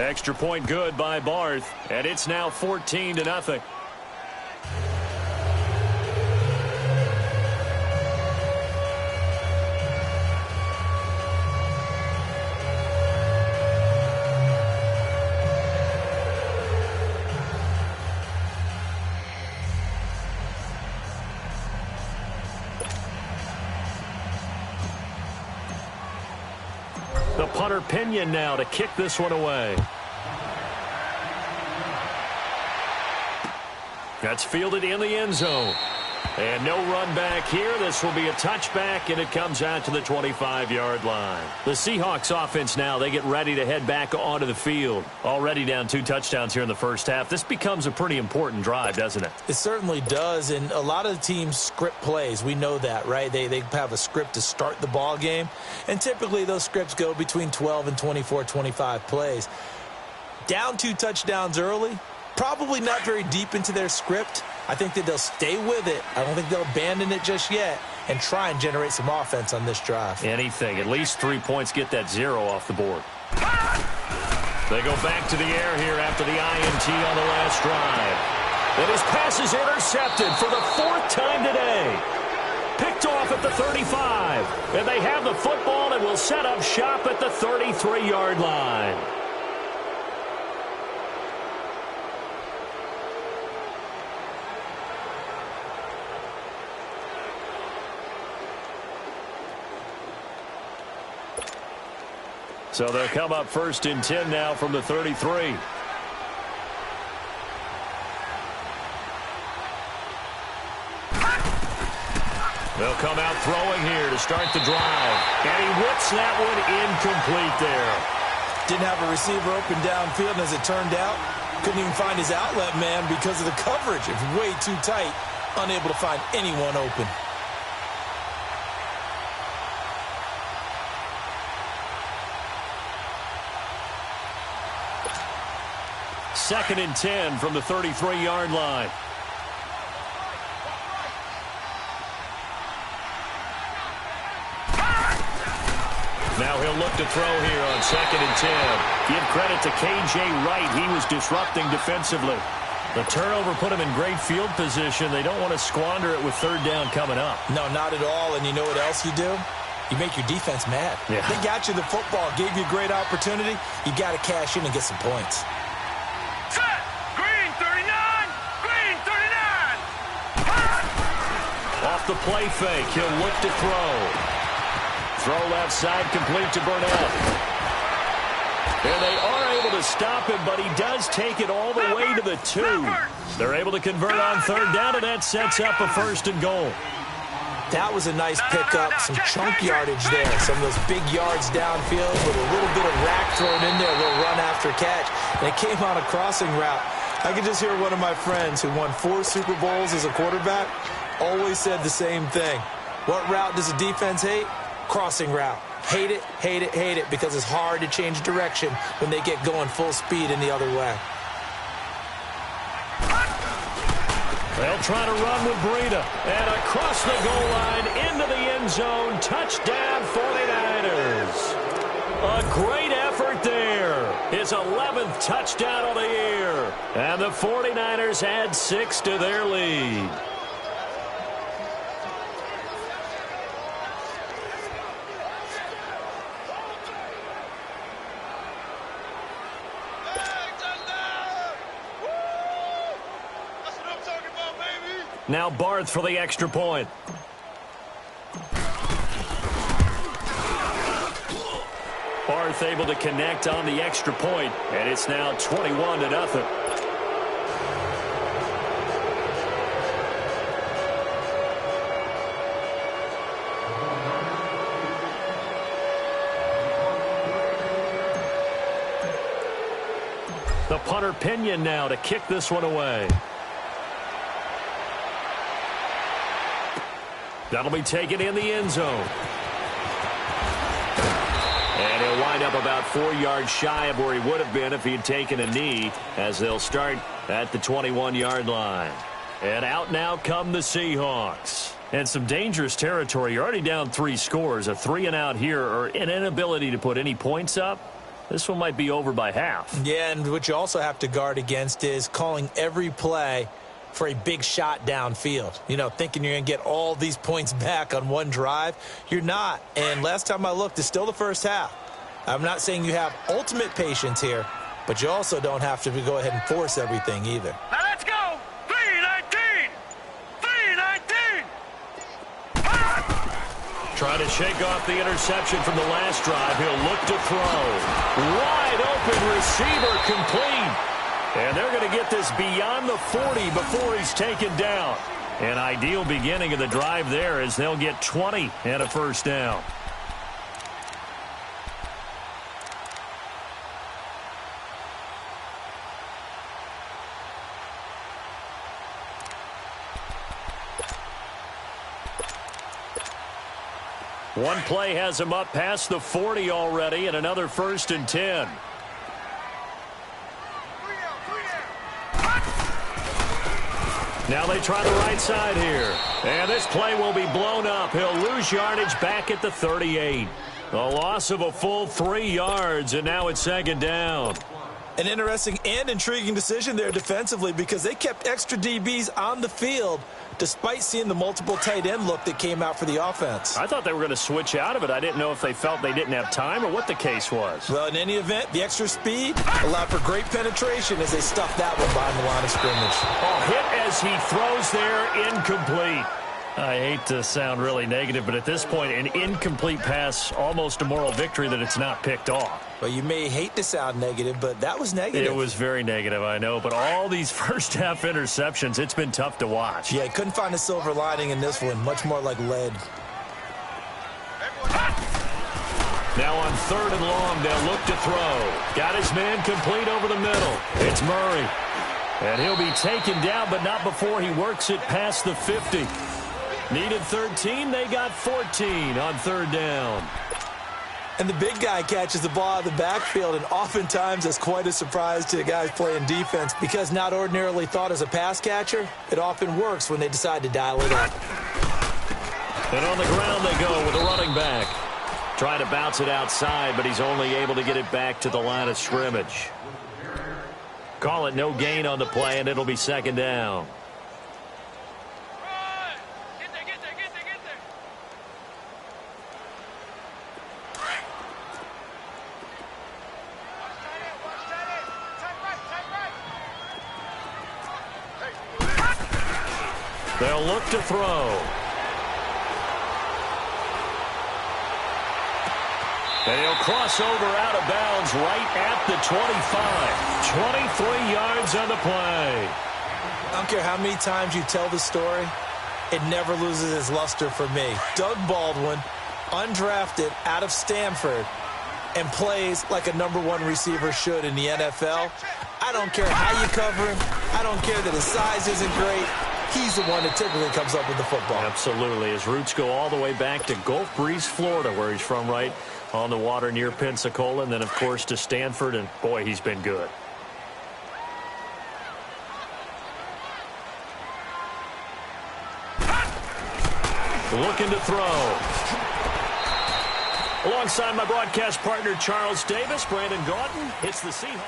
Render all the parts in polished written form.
Extra point good by Barth, and it's now 14-0. The punter Pinion now to kick this one away. That's fielded in the end zone. And no run back here. This will be a touchback, and it comes out to the 25-yard line. The Seahawks offense now, they get ready to head back onto the field. Already down 2 touchdowns here in the first half. This becomes a pretty important drive, doesn't it? It certainly does, and a lot of the teams script plays. We know that, right? They have a script to start the ball game, and typically those scripts go between 12 and 24, 25 plays. Down 2 touchdowns early, probably not very deep into their script. I think that they'll stay with it. I don't think they'll abandon it just yet and try and generate some offense on this drive. Anything. At least 3 points, get that 0 off the board. They go back to the air here after the INT on the last drive. And his pass is intercepted for the 4th time today. Picked off at the 35. And they have the football and will set up shop at the 33-yard line. So they'll come up 1st and 10 now from the 33. They'll come out throwing here to start the drive. And he whips that one incomplete there. Didn't have a receiver open downfield, and as it turned out, couldn't even find his outlet man because of the coverage. It's way too tight, unable to find anyone open. Second and 10 from the 33-yard line. Now he'll look to throw here on 2nd and 10. Give credit to K.J. Wright. He was disrupting defensively. The turnover put him in great field position. They don't want to squander it with 3rd down coming up. No, not at all. And you know what else you do? You make your defense mad. Yeah. They got you the football, gave you a great opportunity. You got to cash in and get some points. Off the play fake, he'll look to throw. Throw left side, complete to Burnett. And they are able to stop him, but he does take it all the way to the 2. They're able to convert on 3rd down, and that sets up a 1st and goal. That was a nice pickup, some chunk yardage there. Some of those big yards downfield with a little bit of rack thrown in there, a little run after catch. And it came on a crossing route. I could just hear one of my friends who won 4 Super Bowls as a quarterback always said the same thing. What route does a defense hate? Crossing route. Hate it, hate it, hate it, because it's hard to change direction when they get going full speed in the other way. They'll try to run with Breida. And across the goal line into the end zone. Touchdown 49ers. A great effort there. His 11th touchdown of the year. And the 49ers add 6 to their lead. Now Barth for the extra point. Barth able to connect on the extra point, and it's now 21-0. The punter Pinion now to kick this one away. That'll be taken in the end zone. And he'll wind up about 4 yards shy of where he would have been if he had taken a knee, as they'll start at the 21-yard line. And out now come the Seahawks. And some dangerous territory. You're already down 3 scores. A 3-and-out here, or an inability to put any points up, This one might be over by half. Yeah, and what you also have to guard against is calling every play for a big shot downfield. You know, thinking you're going to get all these points back on one drive. You're not. And last time I looked, it's still the first half. I'm not saying you have ultimate patience here, but you also don't have to go ahead and force everything either. Now let's go! 3-19! 3-19! Trying to shake off the interception from the last drive. He'll look to throw. Wide open receiver complete. And they're going to get this beyond the 40 before he's taken down. An ideal beginning of the drive there as they'll get 20 and a first down. One play has him up past the 40 already, and another 1st and 10. Now they try the right side here. And this play will be blown up. He'll lose yardage back at the 38. A loss of a full 3 yards, and now it's 2nd down. An interesting and intriguing decision there defensively because they kept extra DBs on the field despite seeing the multiple tight end look that came out for the offense. I thought they were going to switch out of it. I didn't know if they felt they didn't have time or what the case was. Well, in any event, the extra speed allowed for great penetration as they stuffed that one behind the line of scrimmage. Oh, hit as he throws there, incomplete. I hate to sound really negative, but at this point, an incomplete pass, almost a moral victory that it's not picked off. Well, you may hate to sound negative, but that was negative. It was very negative, I know. But all these first-half interceptions, it's been tough to watch. Yeah, couldn't find a silver lining in this one. Much more like lead. Now on 3rd and long, they'll look to throw. Got his man complete over the middle. It's Murray. And he'll be taken down, but not before he works it past the 50. Needed 13, they got 14 on 3rd down. And the big guy catches the ball out of the backfield, and oftentimes that's quite a surprise to the guys playing defense because not ordinarily thought as a pass catcher, it often works when they decide to dial it up. And on the ground they go with a running back. Trying to bounce it outside, but he's only able to get it back to the line of scrimmage. Call it no gain on the play, and it'll be 2nd down. They'll look to throw. And he'll cross over out of bounds right at the 25. 23 yards on the play. I don't care how many times you tell the story, it never loses its luster for me. Doug Baldwin, undrafted out of Stanford, and plays like a #1 receiver should in the NFL. I don't care how you cover him. I don't care that his size isn't great. He's the one that typically comes up with the football. Absolutely. His roots go all the way back to Gulf Breeze, Florida, where he's from, right on the water near Pensacola, and then, of course, to Stanford, and, boy, he's been good. Looking to throw. Alongside my broadcast partner, Charles Davis, Brandon Gaudin hits the Seahawks.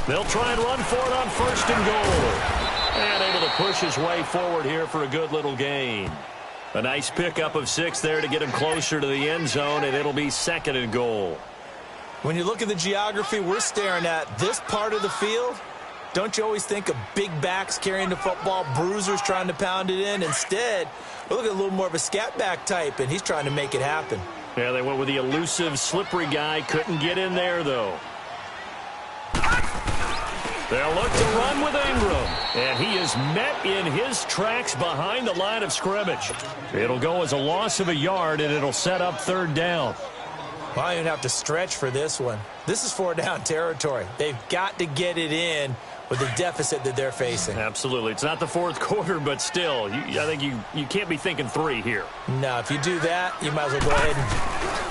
They'll try and run for it on 1st and goal. And able to push his way forward here for a good little gain. A nice pickup of 6 there to get him closer to the end zone, and it'll be 2nd and goal. When you look at the geography we're staring at, this part of the field, don't you always think of big backs carrying the football, bruisers trying to pound it in? Instead, we look at a little more of a scat back type, and he's trying to make it happen. Yeah, they went with the elusive, slippery guy. Couldn't get in there, though. They'll look to run with Ingram, and he is met in his tracks behind the line of scrimmage. It'll go as a loss of a yard, and it'll set up 3rd down. Well, I don't even have to stretch for this one. This is 4-down territory. They've got to get it in with the deficit that they're facing. Absolutely. It's not the fourth quarter, but still, I think you can't be thinking 3 here. No, if you do that, you might as well go ahead and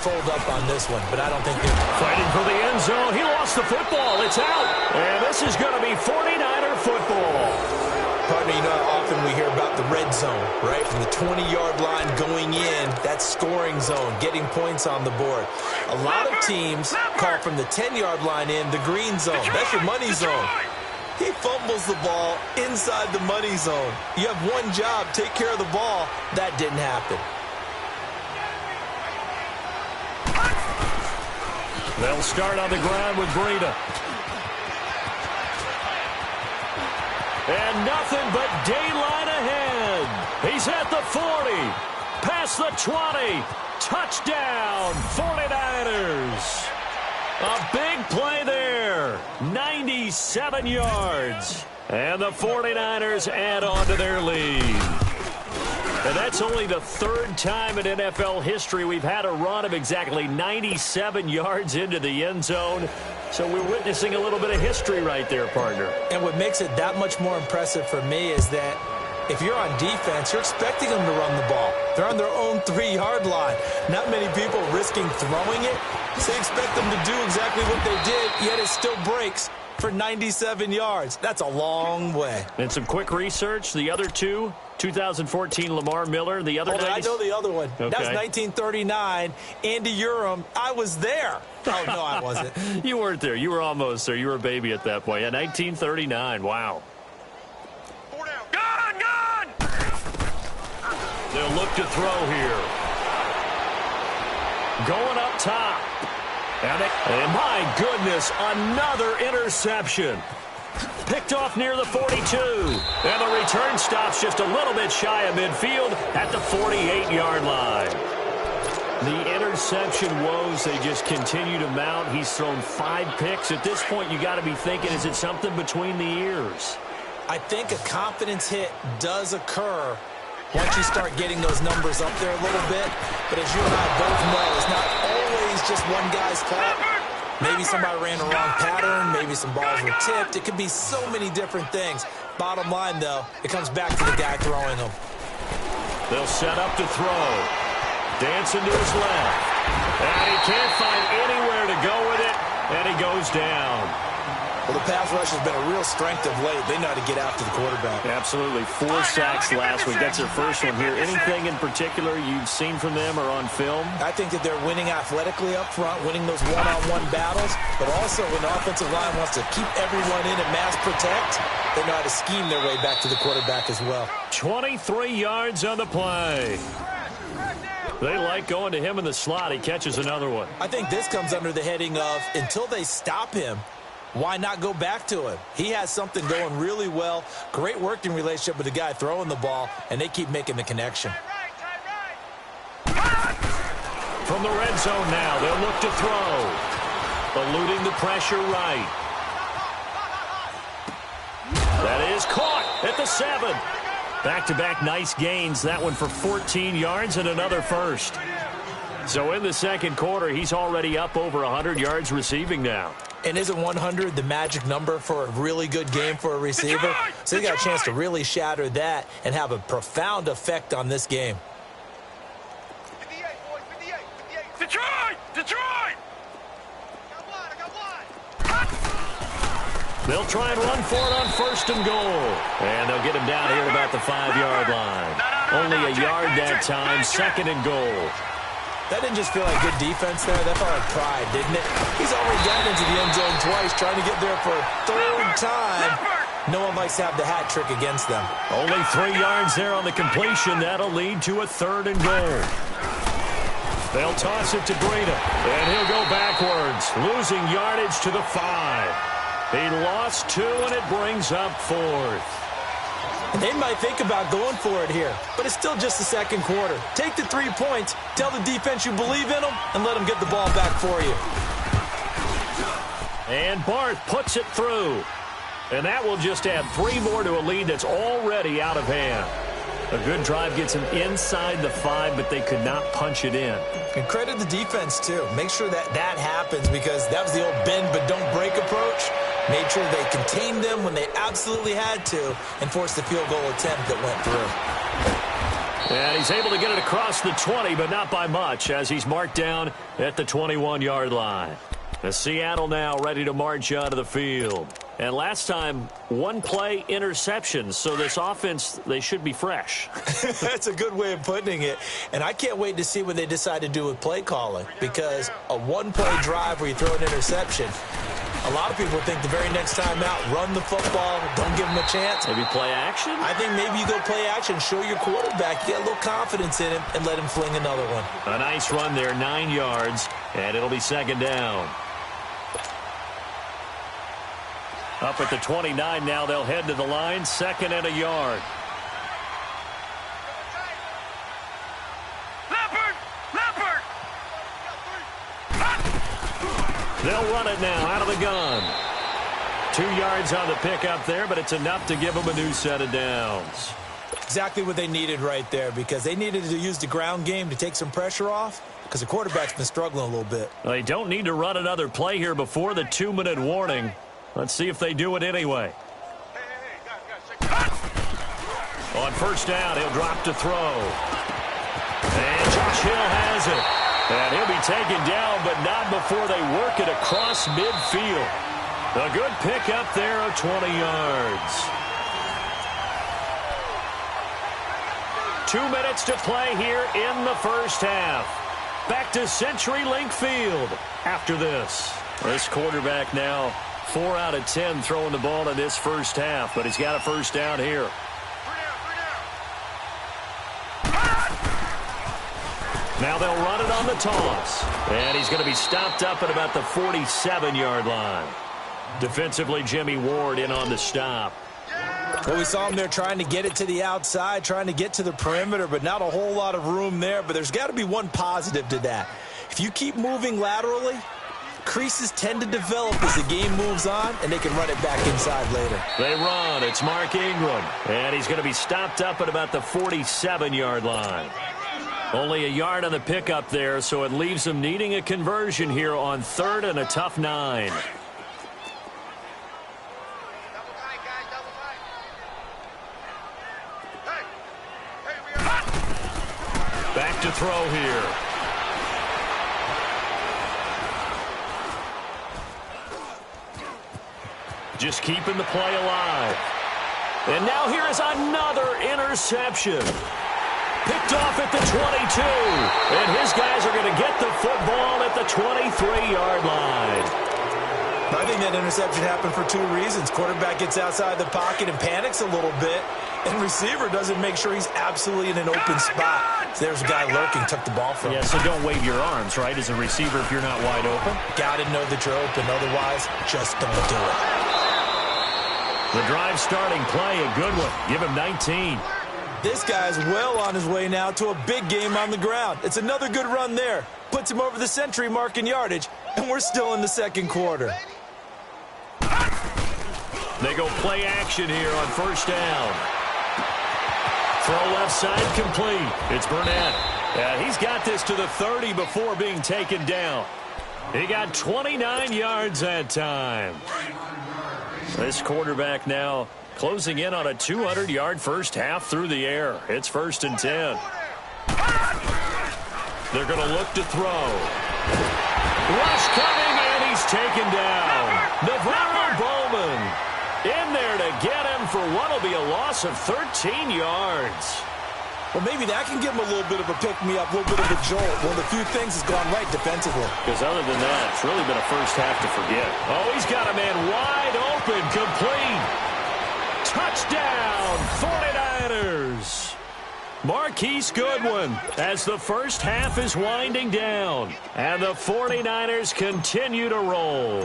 fold up on this one, but I don't think they're fighting for the end zone. He lost the football. It's out. And this is going to be 49er football. Partner, you know how often we hear about the red zone, right? From the 20-yard line going in, that scoring zone, getting points on the board. A lot of teams call from the 10-yard line in the green zone. That's your money zone. He fumbles the ball inside the money zone. You have one job, take care of the ball. That didn't happen. They'll start on the ground with Breida. And nothing but daylight ahead. He's at the 40. Past the 20. Touchdown, 49ers. A big play there. 97 yards. And the 49ers add on to their lead. And that's only the 3rd time in NFL history we've had a run of exactly 97 yards into the end zone. So we're witnessing a little bit of history right there, partner. And what makes it that much more impressive for me is that if you're on defense, you're expecting them to run the ball. They're on their own 3-yard line. Not many people risking throwing it. So you expect them to do exactly what they did, yet it still breaks for 97 yards. That's a long way. And some quick research. The other two, 2014 Lamar Miller. The other I know the other one. Okay. That was 1939. Andy Urim. I was there. Oh, no, I wasn't. You weren't there. You were almost there. You were a baby at that point. Yeah, 1939. Wow. Gone! They'll look to throw here. Going up top. And my goodness, another interception. Picked off near the 42. And the return stops just a little bit shy of midfield at the 48-yard line. The interception woes, they just continue to mount. He's thrown 5 picks. At this point, you got to be thinking, is it something between the ears? I think a confidence hit does occur once you start getting those numbers up there a little bit. But as you and I both know, it's not always just one guy's fault. Maybe somebody ran the wrong pattern. Maybe some balls were tipped. It could be so many different things. Bottom line, though, it comes back to the guy throwing them. They'll set up to throw. Dancing to his left. And he can't find anywhere to go with it. And he goes down. Well, the pass rush has been a real strength of late. They know how to get after the quarterback. Absolutely. 4 sacks last week. That's their first one here. Anything in particular you've seen from them or on film? I think that they're winning athletically up front, winning those one-on-one battles, but also when the offensive line wants to keep everyone in and mass protect, they know how to scheme their way back to the quarterback as well. 23 yards on the play. They like going to him in the slot. He catches another one. I think this comes under the heading of until they stop him, why not go back to him? He has something going really well. Great working relationship with the guy throwing the ball, and they keep making the connection. From the red zone now, they'll look to throw. Eluding the pressure right. That is caught at the 7. Back-to-back nice gains. That one for 14 yards and another first. So in the second quarter, he's already up over 100 yards receiving now. And isn't 100 the magic number for a really good game for a receiver? So they got a chance to really shatter that and have a profound effect on this game. Detroit! They'll try and run for it on 1st and goal. And they'll get him down here at about the 5-yard line. Only a yard that time, 2nd and goal. That didn't just feel like good defense there. That felt like pride, didn't it? He's already gotten into the end zone twice, trying to get there for a 3rd time. No one likes to have the hat trick against them. Only 3 yards there on the completion. That'll lead to a 3rd and goal. They'll toss it to Breida, and he'll go backwards, losing yardage to the 5. He lost 2, and it brings up 4th. They might think about going for it here, but it's still just the second quarter. Take the 3 points, tell the defense you believe in them, and let them get the ball back for you. And Barth puts it through. And that will just add 3 more to a lead that's already out of hand. A good drive gets them inside the 5, but they could not punch it in. And credit the defense, too. Make sure that happens, because that was the old bend but don't break approach. Made sure they contained them when they absolutely had to and forced the field goal attempt that went through. And he's able to get it across the 20, but not by much, as he's marked down at the 21-yard line. The Seattle now ready to march onto the field. And last time, one play interception, so this offense, they should be fresh. That's a good way of putting it. And I can't wait to see what they decide to do with play calling, because a one-play drive where you throw an interception, a lot of people think the very next time out, run the football, don't give them a chance. Maybe play action? I think maybe you go play action, show your quarterback, you get a little confidence in him, and let him fling another one. A nice run there, 9 yards, and it'll be second down. Up at the 29 now, they'll head to the line, 2nd and a yard. Leopard! They'll run it now out of the gun. 2 yards on the pickup there, but it's enough to give them a new set of downs. Exactly what they needed right there, because they needed to use the ground game to take some pressure off, because the quarterback's been struggling a little bit. They don't need to run another play here before the 2-minute warning. Let's see if they do it anyway. On first down, he'll drop to throw. And Josh Hill has it. And he'll be taken down, but not before they work it across midfield. A good pickup there of 20 yards. 2 minutes to play here in the first half. Back to CenturyLink Field after this. This quarterback now 4 out of 10 throwing the ball in this first half, but he's got a first down here. Now they'll run it on the toss. And he's going to be stopped up at about the 47-yard line. Defensively, Jimmy Ward in on the stop. Well, we saw him there trying to get it to the outside, trying to get to the perimeter, but not a whole lot of room there. But there's got to be one positive to that. If you keep moving laterally, creases tend to develop as the game moves on, and they can run it back inside later. They run. It's Mark Ingram, and he's going to be stopped up at about the 47-yard line. Only a yard on the pickup there, so it leaves them needing a conversion here on 3rd and a tough 9. Back to throw here. Just keeping the play alive. And now here is another interception. Picked off at the 22. And his guys are going to get the football at the 23-yard line. I think that interception happened for 2 reasons. Quarterback gets outside the pocket and panics a little bit. And receiver doesn't make sure he's absolutely in an open spot. So there's a guy lurking, took the ball from him. Yeah, so don't wave your arms, right, as a receiver if you're not wide open. Got to know that you're open. Otherwise, just don't do it. The drive starting play, a good one. Give him 19. This guy's well on his way now to a big game on the ground. It's another good run there. Puts him over the century mark in yardage, and we're still in the second quarter. They go play action here on first down. Throw left side complete. It's Burnett. He's got this to the 30 before being taken down. He got 29 yards that time. This quarterback now closing in on a 200-yard first half through the air. It's 1st and 10. They're going to look to throw. Rush coming, and he's taken down. Navarro Bowman in there to get him for what will be a loss of 13 yards. Well, maybe that can give him a little bit of a pick-me-up, a little bit of a jolt. One of the few things has gone right defensively. Because other than that, it's really been a first half to forget. Oh, he's got a man wide open, complete. Touchdown, 49ers. Marquise Goodwin as the first half is winding down. And the 49ers continue to roll.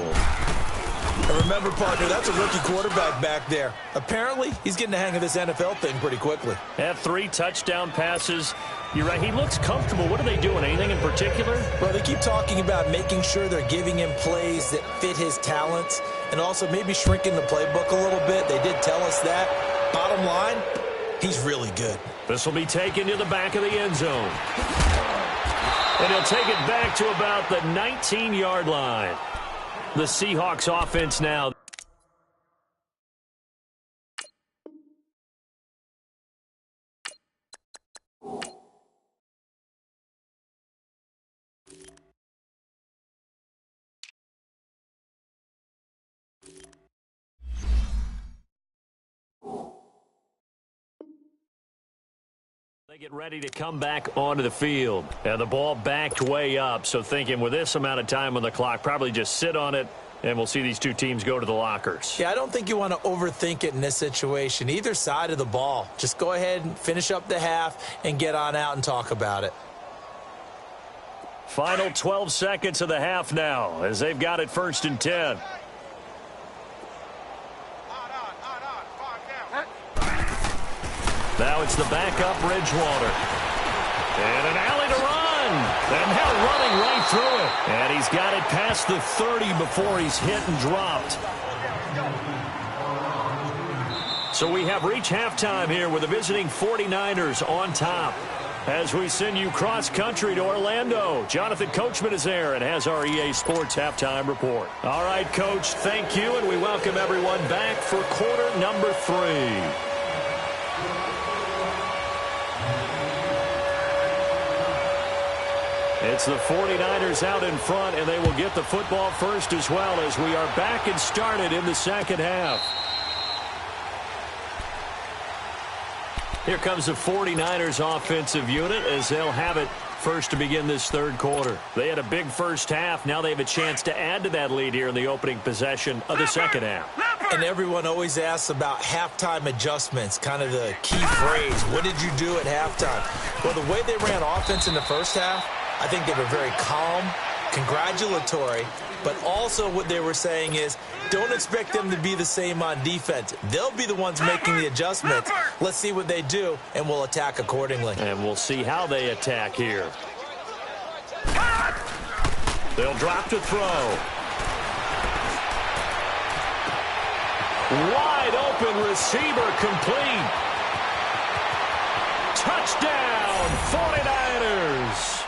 And remember, partner, that's a rookie quarterback back there. Apparently, he's getting the hang of this NFL thing pretty quickly. Had 3 touchdown passes. You're right, he looks comfortable. What are they doing? Anything in particular? Well, they keep talking about making sure they're giving him plays that fit his talents and also maybe shrinking the playbook a little bit. They did tell us that. Bottom line, He's really good. This will be taken to the back of the end zone. And he'll take it back to about the 19-yard line. The Seahawks offense now. They get ready to come back onto the field. And the ball backed way up. So thinking with this amount of time on the clock, probably just sit on it, and we'll see these two teams go to the lockers. Yeah, I don't think you want to overthink it in this situation. Either side of the ball. Just go ahead and finish up the half and get on out and talk about it. Final 12 seconds of the half now as they've got it 1st and 10. Now it's the backup Bridgewater. And an alley to run. And now running right through it. And he's got it past the 30 before he's hit and dropped. So we have reached halftime here with the visiting 49ers on top. As we send you cross-country to Orlando, Jonathan Coachman is there and has our EA Sports halftime report. All right, Coach, thank you, and we welcome everyone back for quarter number 3. It's the 49ers out in front, and they will get the football first as well as we are back and started in the second half. Here comes the 49ers offensive unit as they'll have it first to begin this third quarter. They had a big first half. Now they have a chance to add to that lead here in the opening possession of the second half. And everyone always asks about halftime adjustments, kind of the key phrase. What did you do at halftime? Well, the way they ran offense in the first half, I think they were very calm, congratulatory, but also what they were saying is don't expect them to be the same on defense. They'll be the ones making the adjustments. Let's see what they do, and we'll attack accordingly. And we'll see how they attack here. They'll drop to throw. Wide open receiver complete. Touchdown, 49ers.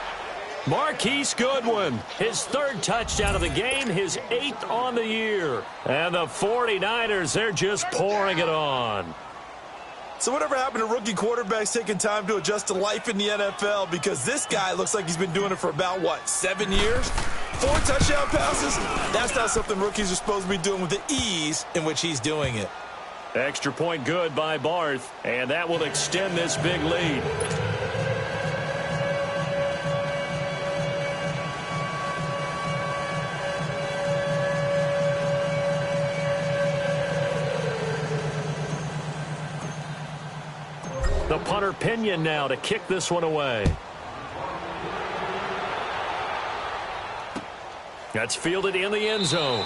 Marquise Goodwin, his 3rd touchdown of the game, his 8th on the year. And the 49ers, they're just pouring it on. So whatever happened to rookie quarterbacks taking time to adjust to life in the NFL? Because this guy looks like he's been doing it for about, 7 years? 4 touchdown passes? That's not something rookies are supposed to be doing with the ease in which he's doing it. Extra point good by Barth, and that will extend this big lead. The punter Pinion now to kick this one away. That's fielded in the end zone.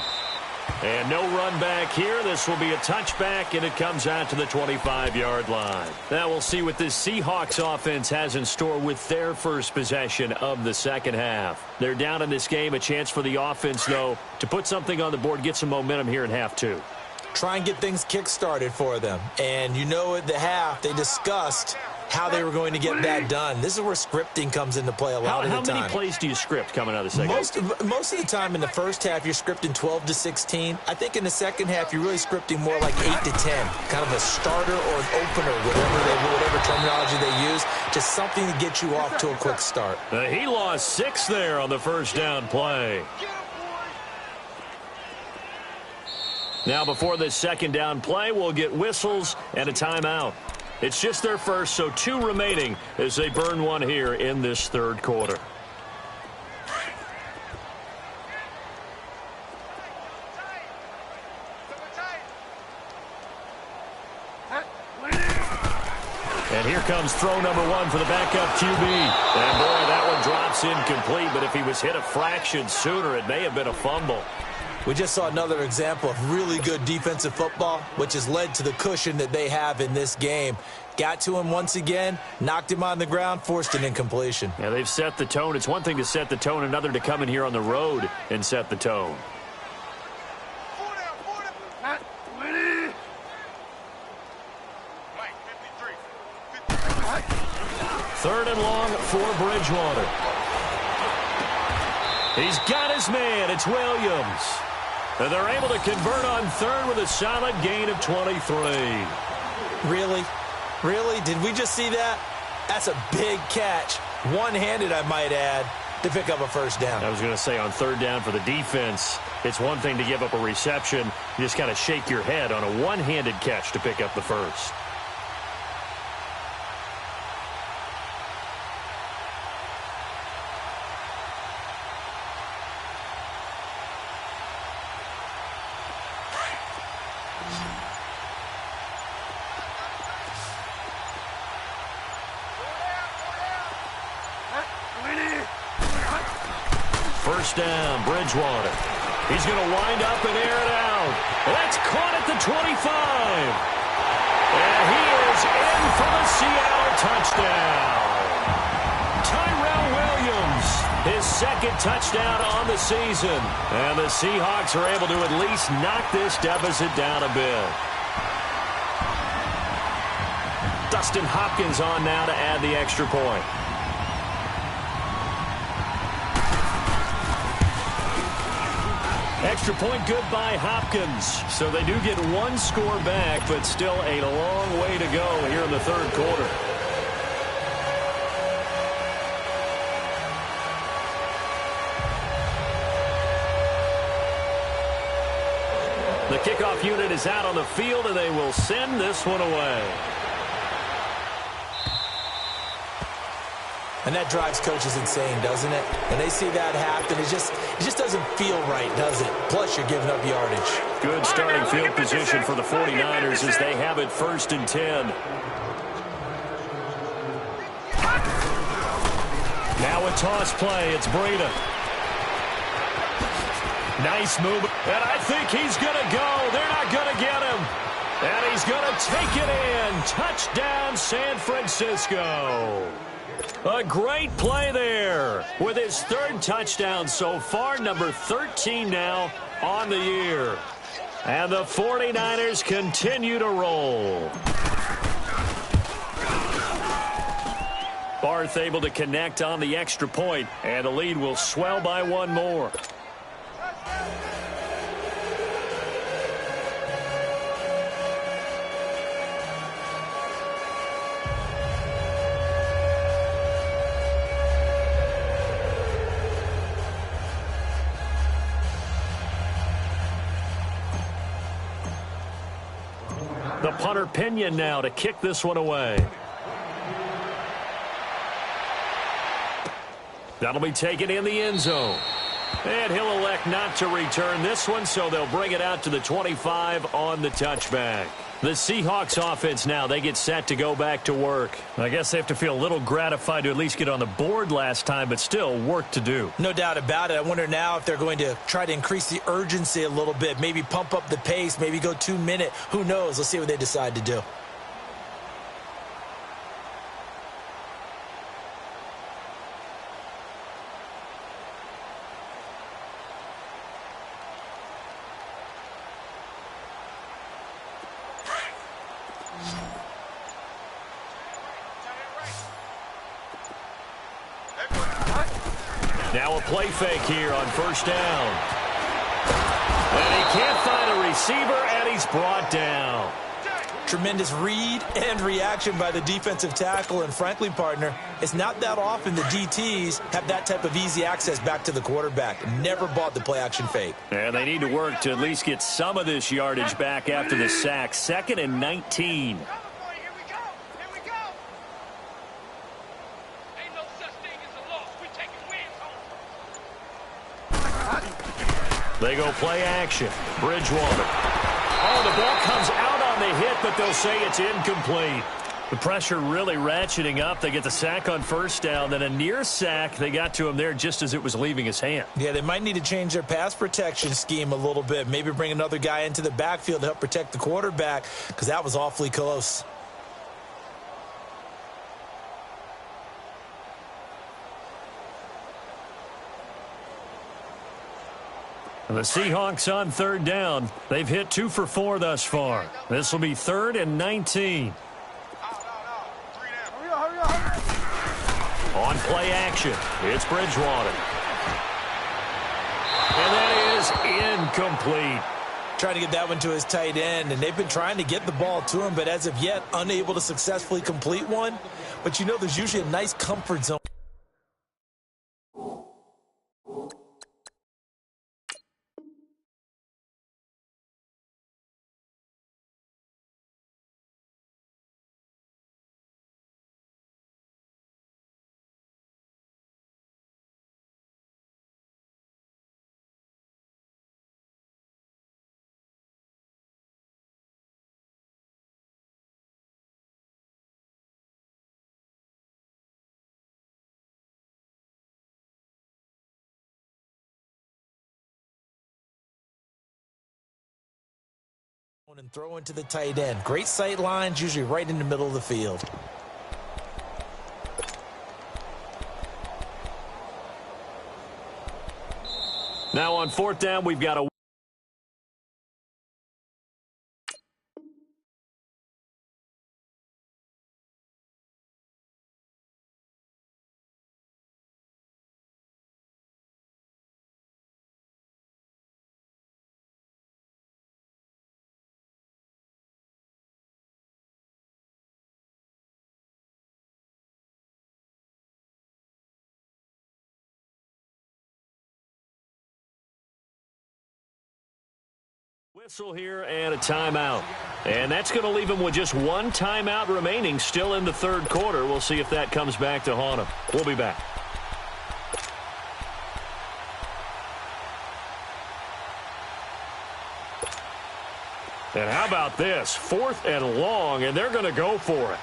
And no run back here. This will be a touchback, and it comes out to the 25-yard line. Now we'll see what this Seahawks offense has in store with their first possession of the second half. They're down in this game. A chance for the offense, though, to put something on the board, get some momentum here in half 2. Try and get things kick-started for them. And you know at the half, they discussed how they were going to get that done. This is where scripting comes into play a lot of the time. How many plays do you script coming out of the second half? Most of the time in the first half, you're scripting 12 to 16. I think in the second half, you're really scripting more like 8 to 10. Kind of a starter or an opener, whatever terminology they use. Just something to get you off to a quick start. He lost 6 there on the first down play. Now before this second down play, we'll get whistles and a timeout. It's just their first, so 2 remaining as they burn one here in this third quarter. And here comes throw number 1 for the backup QB. And boy, that one drops incomplete, but if he was hit a fraction sooner, it may have been a fumble. We just saw another example of really good defensive football, which has led to the cushion that they have in this game. Got to him once again, knocked him on the ground, forced an incompletion. Yeah, they've set the tone. It's one thing to set the tone, another to come in here on the road and set the tone. for Bridgewater. He's got his man. It's Williams. And they're able to convert on third with a solid gain of 23. Really? Really? Did we just see that? That's a big catch. One-handed, I might add, to pick up a first down. I was going to say on third down for the defense, it's one thing to give up a reception. You just kind of shake your head on a one-handed catch to pick up the first. First down, Bridgewater. He's going to wind up and air it out. That's caught at the 25. And he is in for the Seattle touchdown. Tyrell Williams, his second touchdown on the season. And the Seahawks are able to at least knock this deficit down a bit. Dustin Hopkins on now to add the extra point. Extra point good by Hopkins. So they do get one score back, but still a long way to go here in the third quarter. The kickoff unit is out on the field, and they will send this one away. And that drives coaches insane, doesn't it? When they see that happen, it just doesn't feel right, does it? Plus, you're giving up yardage. Good starting field position for the 49ers as they have it 1st and 10. Now a toss play. It's Breida. Nice move. And I think he's going to go. They're not going to get him. And he's going to take it in. Touchdown, San Francisco. A great play there with his third touchdown so far, number 13 now on the year. And the 49ers continue to roll. Barth able to connect on the extra point, and the lead will swell by one more. The punter Pinion now to kick this one away. That'll be taken in the end zone. And he'll elect not to return this one, so they'll bring it out to the 25 on the touchback. The Seahawks offense now, they get set to go back to work. I guess they have to feel a little gratified to at least get on the board last time, but still work to do. No doubt about it. I wonder now if they're going to try to increase the urgency a little bit, maybe pump up the pace, maybe go 2 minute. Who knows? Let's see what they decide to do. Now a play fake here on first down. And he can't find a receiver, and he's brought down. Tremendous read and reaction by the defensive tackle, and frankly, partner, it's not that often the DTs have that type of easy access back to the quarterback. Never bought the play-action fake. And they need to work to at least get some of this yardage back after the sack. 2nd and 19. They go play action. Bridgewater. Oh, the ball comes out on the hit, but they'll say it's incomplete. The pressure really ratcheting up. They get the sack on first down, then a near sack. They got to him there just as it was leaving his hand. Yeah, they might need to change their pass protection scheme a little bit. Maybe bring another guy into the backfield to help protect the quarterback, because that was awfully close. The Seahawks on third down. They've hit 2 for 4 thus far. This will be 3rd and 19. On play action. It's Bridgewater. And that is incomplete. Trying to get that one to his tight end, and they've been trying to get the ball to him, but as of yet, unable to successfully complete one. But you know, there's usually a nice comfort zone. And throw into the tight end. Great sight lines, usually right in the middle of the field. Now on 4th down, we've got a whistle here and a timeout. And that's going to leave him with just one timeout remaining still in the 3rd quarter. We'll see if that comes back to haunt him. We'll be back. And how about this? 4th and long, and they're going to go for it.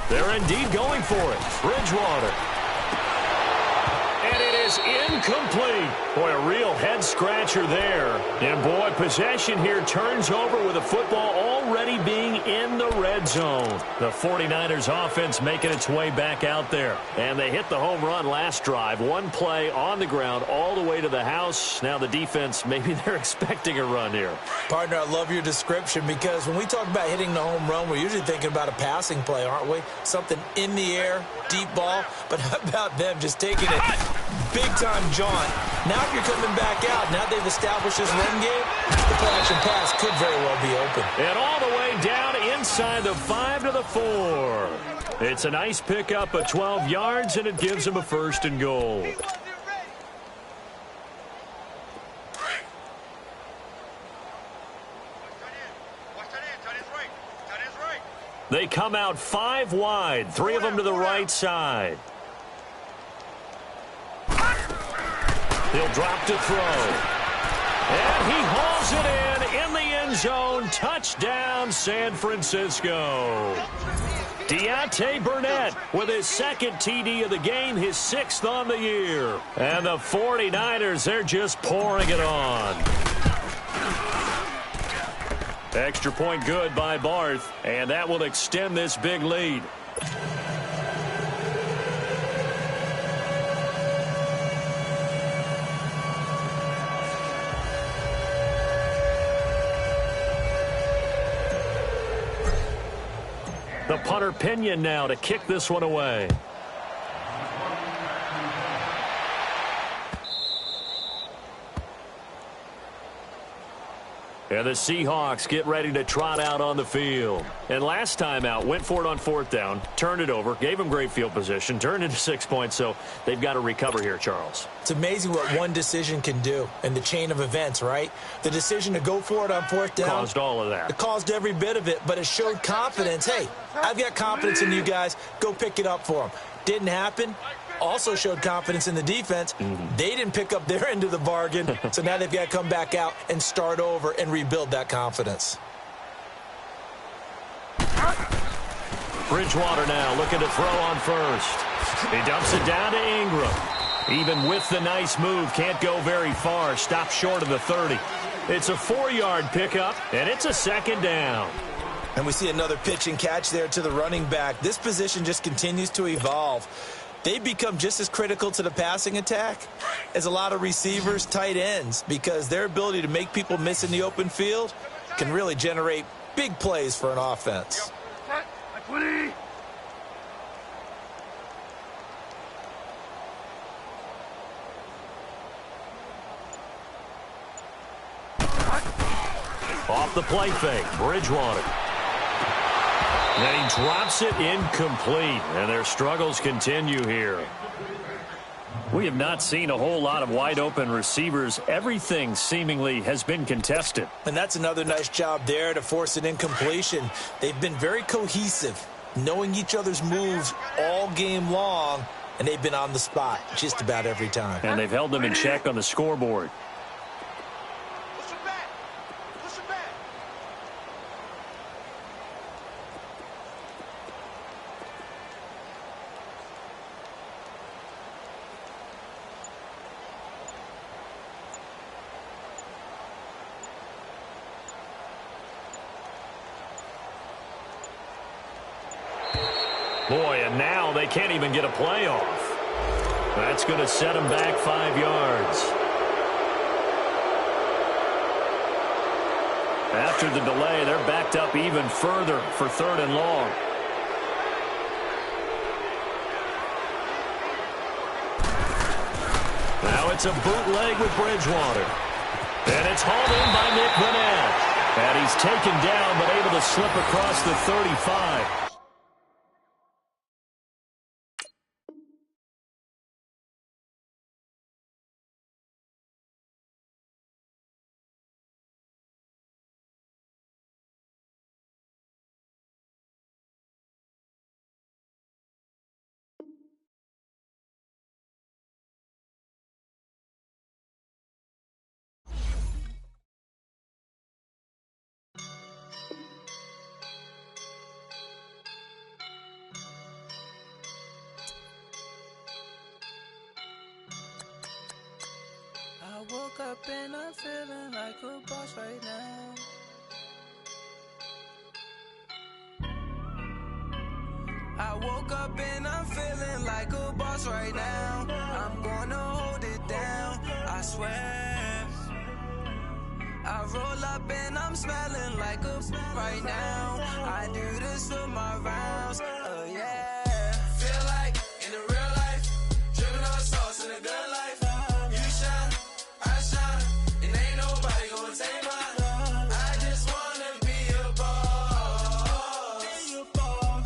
They're indeed going for it. Bridgewater. And it is incomplete. Boy, a real head-scratcher there. And, boy, possession here turns over with the football already being in the red zone. The 49ers offense making its way back out there. And they hit the home run last drive. One play on the ground all the way to the house. Now the defense, maybe they're expecting a run here. Partner, I love your description because when we talk about hitting the home run, we're usually thinking about a passing play, aren't we? Something in the air, deep ball. But how about them just taking it big-time jaunt? Now if you're coming back out, now they've established this run game, the play-action pass could very well be open. And all the way down inside the 5 to the 4. It's a nice pickup of 12 yards, and it gives him a 1st and goal. They come out 5 wide, 3 of them to the right side. He'll drop to throw. And he hauls it in the end zone. Touchdown, San Francisco. Deontay Burnett with his 2nd TD of the game, his 6th on the year. And the 49ers, they're just pouring it on. Extra point good by Barth, and that will extend this big lead. The punter Pinion now to kick this one away. And the Seahawks get ready to trot out on the field. And last time out, went for it on 4th down, turned it over, gave them great field position, turned into 6 points, so they've got to recover here, Charles. It's amazing what one decision can do in the chain of events, right? The decision to go for it on 4th down. Caused all of that. It caused every bit of it, but it showed confidence. Hey, I've got confidence in you guys. Go pick it up for them. Didn't happen. Also showed confidence in the defense. They didn't pick up their end of the bargain, so now they've got to come back out and start over and rebuild that confidence. Bridgewater now looking to throw on first. He dumps it down to Ingram. Even with the nice move, can't go very far. Stops short of the 30. It's a 4-yard pickup, and it's a second down. And we see another pitch and catch there to the running back. This position just continues to evolve. They've become just as critical to the passing attack as a lot of receivers, tight ends, because their ability to make people miss in the open field can really generate big plays for an offense. Off the play fake, Bridgewater. And he drops it incomplete, and their struggles continue here. We have not seen a whole lot of wide-open receivers. Everything seemingly has been contested. And that's another nice job there to force an incompletion. They've been very cohesive, knowing each other's moves all game long, and they've been on the spot just about every time. And they've held them in check on the scoreboard. Boy, and now they can't even get a play off. That's going to set them back 5 yards. After the delay, they're backed up even further for 3rd and long. Now it's a bootleg with Bridgewater. And it's hauled in by Nick Vanette. And he's taken down but able to slip across the 35. I woke up and I'm feeling like a boss right now. I woke up and I'm feeling like a boss right now. I'm gonna hold it down, I swear. I roll up and I'm smelling like a right now. I do this for my rounds, yeah. Feel like in the real life, dripping on sauce in a good life. You shine, I shine, and ain't nobody gonna take mine. I just wanna be a boss.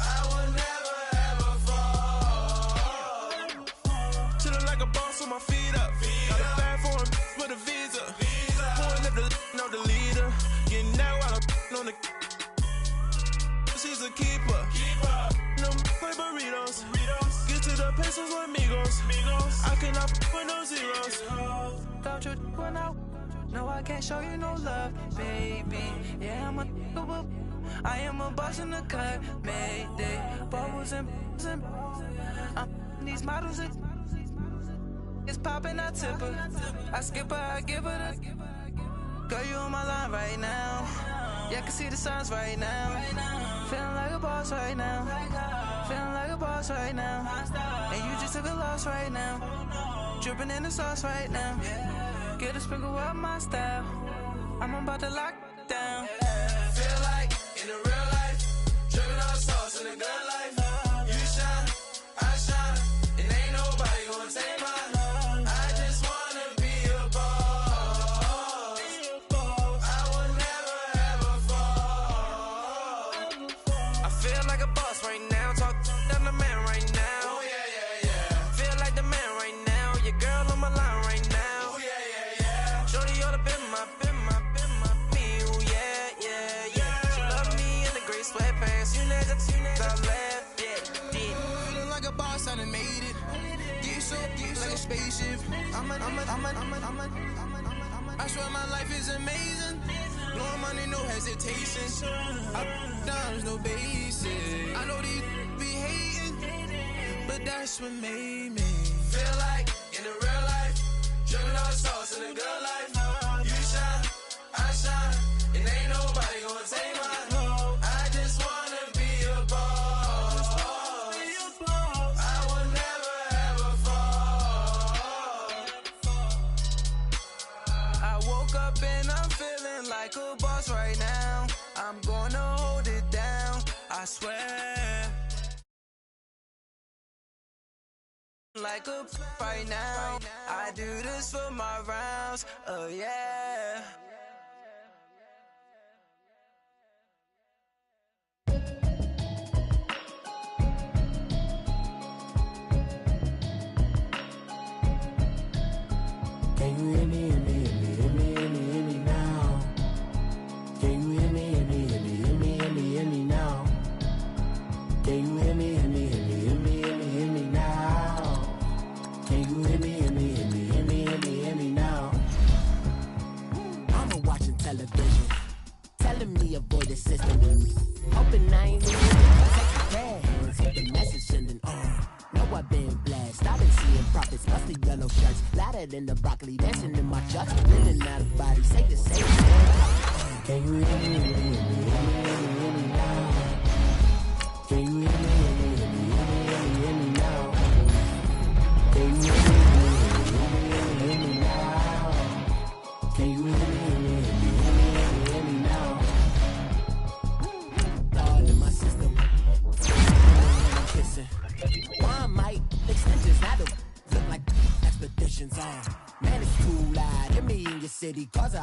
I will never ever fall. Chillin' like a boss with my feet up. Got a bag for him with a visa. Pulling up the leader. Getting out while I'm on the. She's a keeper. No play burritos. Get to the pesos with amigos. I cannot with no zeros. Don't you run out? No, I can't show you no love, baby. Yeah, I am a boss in the cut, Mayday. Bubbles and these models. It's popping, I tip her. I skip her, I give her the. Girl, you on my line right now. Yeah, I can see the signs right now. Feeling like a boss right now. Feeling like a boss right now. And you just took a loss right now. Dripping in the sauce right now. Get a sprinkle up my style. I'm about to lock down. Feel like in the real life, dripping on sauce in the good life. You shine, I shine, and ain't nobody gonna take mine. I just wanna be a boss. I will never ever fall. I feel like a boss right now. Talk to the man right now. Oh yeah. Feel like the man right now. Your girl on my line right now. Oh yeah. Shorty all up in my me. Oh yeah. She love me in the gray sweatpants. You never left. Yeah. Feeling like a boss, I done made it. Get so like a spaceship. I swear my life is amazing. Blowing money, no hesitation. Up, down, no basic. I know these be hating, but that's what made me feel like in the real life. Dripping all the sauce in the good life. You shine, I shine, and ain't nobody gonna take mine. I just wanna be a boss. I will never ever fall. I woke up and I'm feeling like a boss right now. I'm gonna hold it down, I swear. Like a right now, I do this for my rounds, oh yeah. Can you hear me, hear me, hear me, hear me, hear me, hear me now? Can you hear me, hear me, hear me, hear me, hear me, hear me now? Can you hear me, hear me, hear me, hear me, hear me, hear me now? Can you hear me, hear me, hear me, hear me, hear me, hear me now? Mama watching television, telling me avoid the system. Hoping I ain't even take the bad hands, hit the message sending on. Know I've been blessed, I've been seeing prophets, musty yellow shirts, louder than the broccoli, dancing in my chucks, living out of body, say the same thing. Can you hear me, hear me, hear me, hear me now? Can you hear me, hear me, hear me, hear me, hear me now? Can you hear me, hear me, hear me now? Can you hear me, hear me, hear me, hear me now? All in my system, I'm kissing. One might extensions, I don't look like expeditions on. Man, it's too loud in me in your city, cause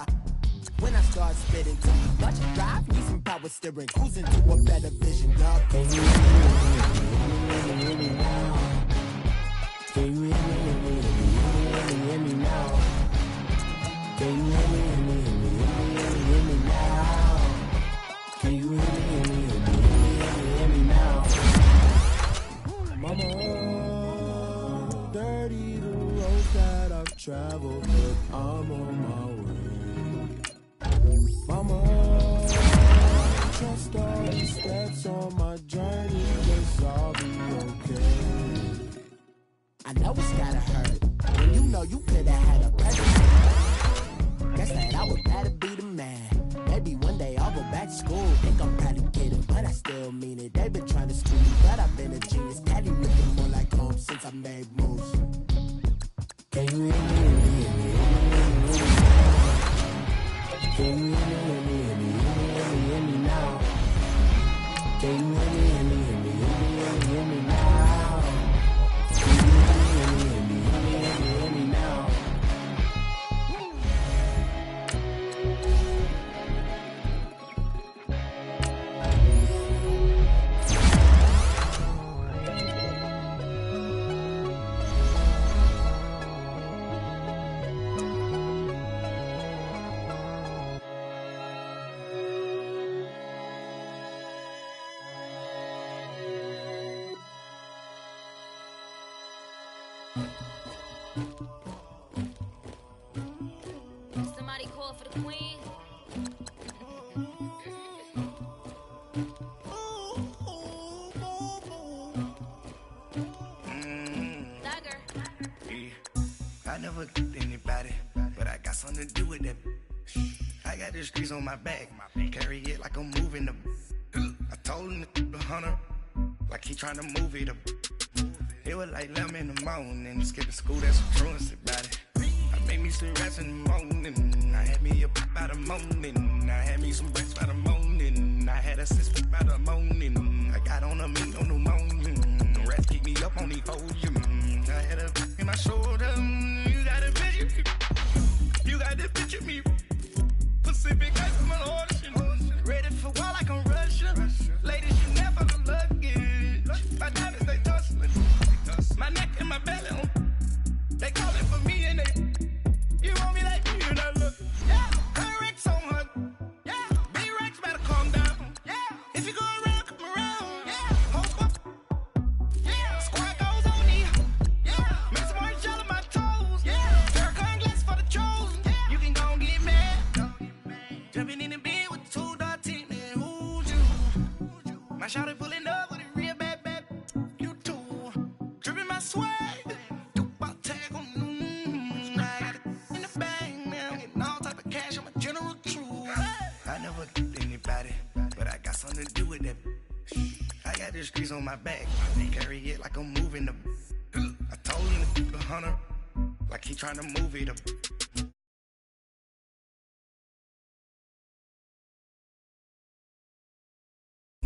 when I start spitting too much drive, need some power steering, cruising to a better vision, dog. Can you hear me now? Can you hear me, hear me now? Can you hear me, hear me now? Can you hear me, hear me now? Mama, dirty the roads that I've traveled, but I'm on my way. Mama, trust all the steps on my journey, guess I'll be okay. I know it's gotta hurt, and you know you could've had a present. Guess that I would rather be the man. Maybe one day I'll go back to school, think I'm proud to get it, but I still mean it. They've been trying to school me, but I've been a genius. Daddy looking more like home since I made moves. Can you hear me, hear me, hear me, hear me, hear me now? Can you hear me, hear me, hear me, hear me now? Can you hear me, hear me, hear me, hear me, hear me now? Can you hear me, hear me, hear me, hear me, hear me now? Somebody call for the queen. Dagger. Yeah. I never did anybody, but I got something to do with that. I got the streets on my back, carry it like I'm moving the. I told him the hunter, like he trying to move it up. It was like 11 in the morning, skipping school, that's some truancy about it. I made me some rest in the morning, I had me a pop by the morning, I had me some breakfast by the morning, I had a sister by the morning, I got on a meat on the morning, the rats keep me up on the podium, I had a in my shoulder, you got a picture, you got the picture me, Pacific ice from an ocean, ready for war like I'm Russian, ladies you never the luggage, my diamonds they tussling, my neck and my belly on. They calling for me and they, you want me like you and I look, yeah, Rex on her, yeah, B-Rex better calm down, yeah, if you go around, come around, yeah, hope up, yeah, squad goes on me, yeah, make some orange jello, my streets on my back. Carry it like I'm moving the. I told him to keep 100, like he trying to move it up.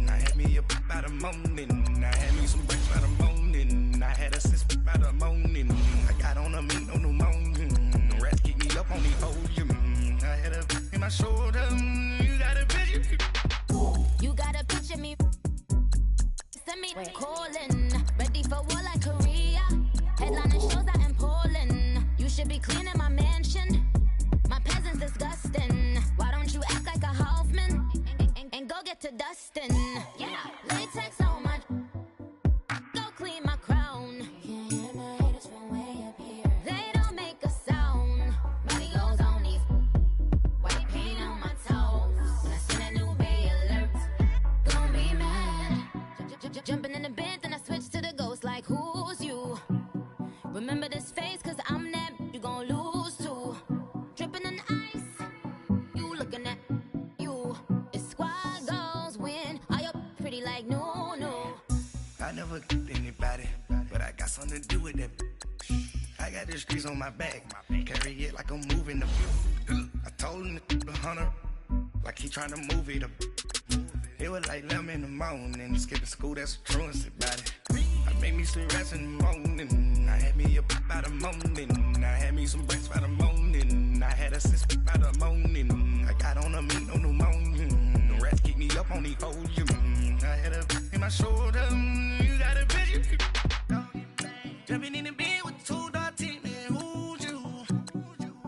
I had me up by the morning. I had me some breaks by the morning. I had a sis by the morning. I got on a meat, no pneumonia. The rats keep me up on the podium. I had a in my shoulder. You got a picture. You got a picture me. Send me calling. Ready for war like Korea. Headlining shows out in Poland. You should be cleaning my mansion. My peasants disgusting. Why don't you act like a Hoffman and go get to dustin'? Yeah, latex on my. Go clean my crown. Can't hear my haters from way up here. They don't make a sound. Body goes on these. White paint on my toes. When I send a new Bay alert, gon' be mad. Jumping in the bed, then I switch to the ghost like who's you? Remember this face, cause I'm that you gon' lose too. Dripping in ice, you looking at you. It's squad goals win. Are you pretty like no? I never anybody, but I got something to do with that. I got the streets on my back. Carry it like I'm moving the. I told him to 100, like he trying to move it up. It was like 11 in the morning. Skipping school, that's a truancy body. I made me some rest in the morning. I had me up by the morning. I had me some breaks by the morning. I had a sis by the morning. I got on a meat, no pneumonia. The rats keep me up on the podium. I had a in my shoulder. You got a picture. Jumping in the bed with 2 dark teeth, man. Who's you?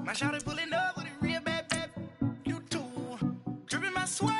My shawty pulling up with a real bad. You too. Dripping my swag.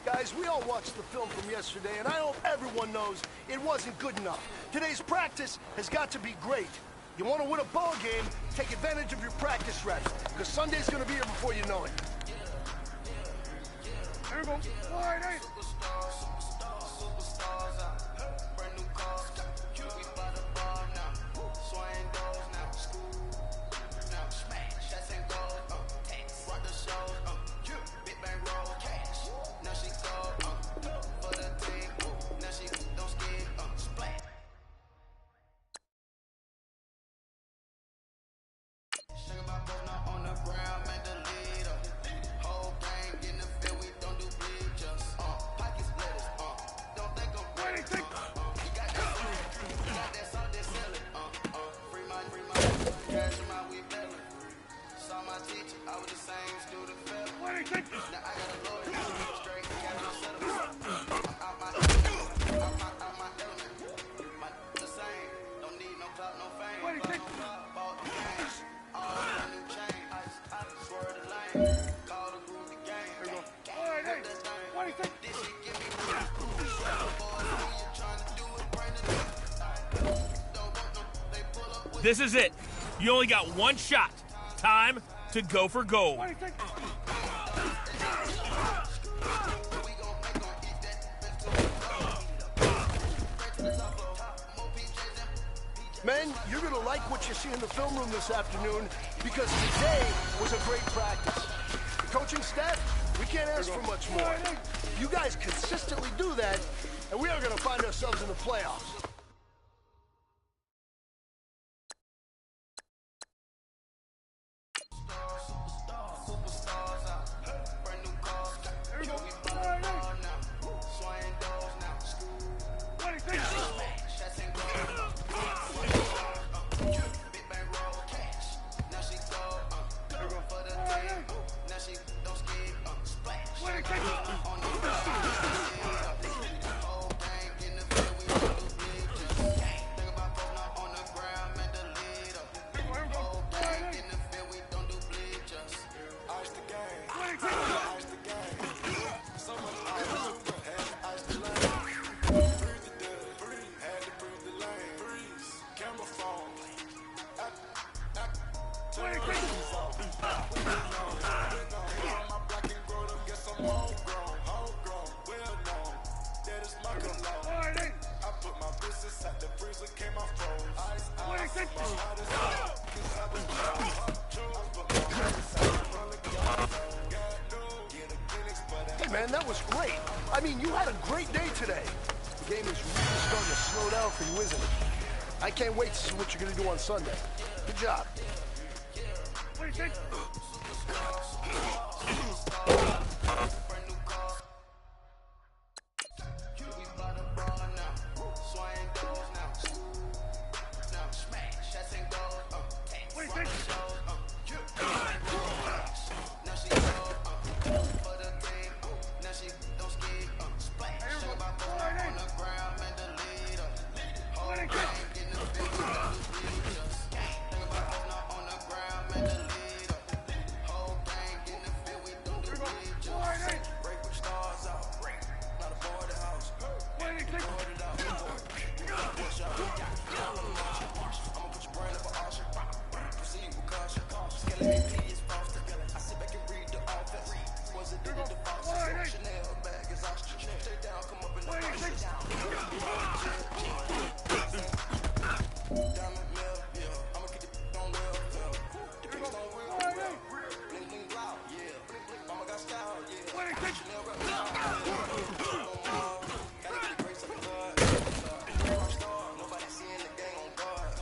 Guys, we all watched the film from yesterday, and I hope everyone knows it wasn't good enough. Today's practice has got to be great. You want to win a ball game, take advantage of your practice reps, because Sunday's going to be here before you know it. There we go. Wide eight. This is it. You only got one shot. Time to go for gold. Men, you're going to like what you see in the film room this afternoon because today was a great practice. The coaching staff, we can't ask for much more. You guys consistently do that, and we are going to find ourselves in the playoffs. man. That was great. I mean, you had a great day today. The game is really starting to slow down for you, isn't it? I can't wait to see what you're going to do on Sunday. Good job. What do you think?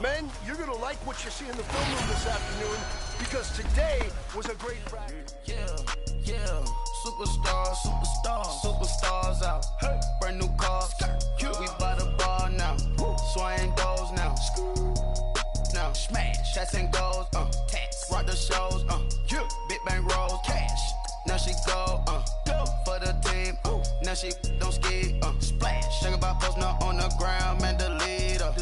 Men, you're going to like what you see in the film room this afternoon because today was a great practice. Yeah. Superstars out. Hey. Brand new cars. We by the bar now. Swaying goals now. Now smash. Shots and goals. Tax. Rock the shows. Big bang rolls. Cash. Now she go. Go for the team. Now she don't ski. Splash. Think about posting up on the ground. Man, the leader.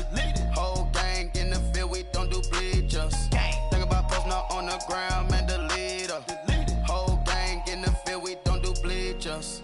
Whole gang in the field. We don't do bleachers. Think about posting up on the ground. Man, the leader. Whole gang in the field. We don't do bleachers.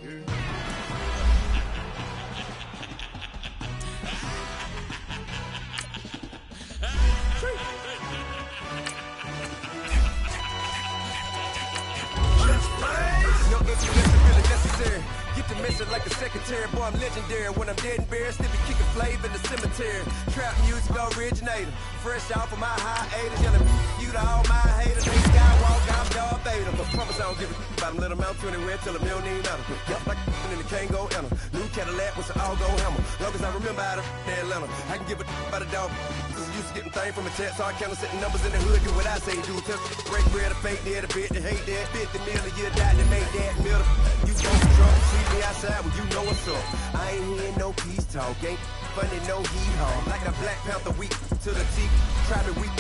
No introduction really necessary. Get the message like a secretary. Boy, I'm legendary. When I'm dead and buried, still be kicking flavor in the cemetery. Trap music originator. Fresh off of my hiatus. Yelling you to all my haters. They skywalk, I'm Darth Vader. But promise I don't give a about them. Let them out anywhere till a million ain't matter. Yup, like and it can't go enter. New Cadillac with an all-go hammer. Long as I remember how to Atlanta. I can give a about a dog. Used to getting things from a chat, so I count setting numbers in the hood. Do what I say, do. Tell break bread, a fake dead, a bit, to hate that. 50 million a year, die to make that middle. You don't drunk, see me outside when you know what's up. I ain't hearing no peace talk, ain't funny, no hee-haw. Like a Black Panther weak to the teeth, try to weak.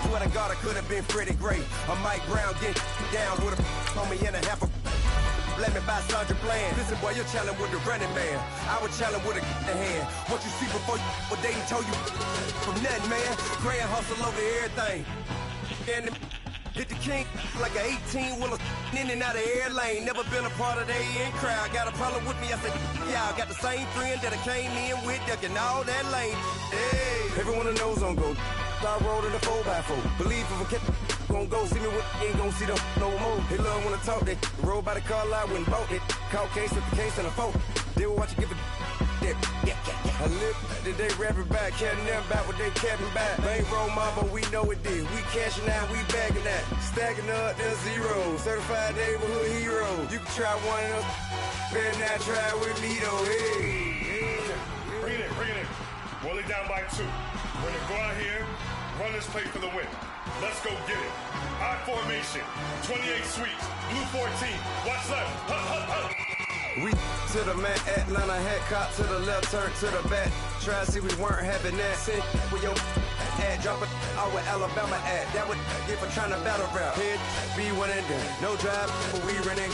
Swear to God, I could have been Freddie Gray. Or Mike Brown getting down with a on me and a half a. Let me buy Sandra Bland. Listen, boy, you're challenging with the running man. I would challenge with a hand. What you see before you, what they told you from nothing, man. Grand hustle over everything. And hit the king like an 18-wheeler in and out of air lane. Never been a part of the in crowd. Got a problem with me? I said, yeah, I got the same friend that I came in with, ducking all that lane. Hey, everyone that knows on go. I rolled in a 4x4. Believe if a cat gon' go see me with ain't gon' see them no more. They love when I talk, they roll by the car lot, went bought it. Caught case with the case and a phone. They will watch you give it that. I live today, rapping back, caring them back what they capping back. Bankroll mama, we know it did. We cashing out, we bagging that. Stacking up, there's zero. Certified neighborhood hero. You can try one of them, better not try with me though. Hey. Bring it in. Roll it down by 2. We're gonna go out here, run this play for the win. Let's go get it. I formation, 28 sweeps, blue 14. Watch left. We to the man, Atlanta hat cop to the left, turn to the back. Try to see we weren't having that. Sit with your ad, drop it out with Alabama ad. That would get for trying to battle rap. Head be one and done. No drive, but we running.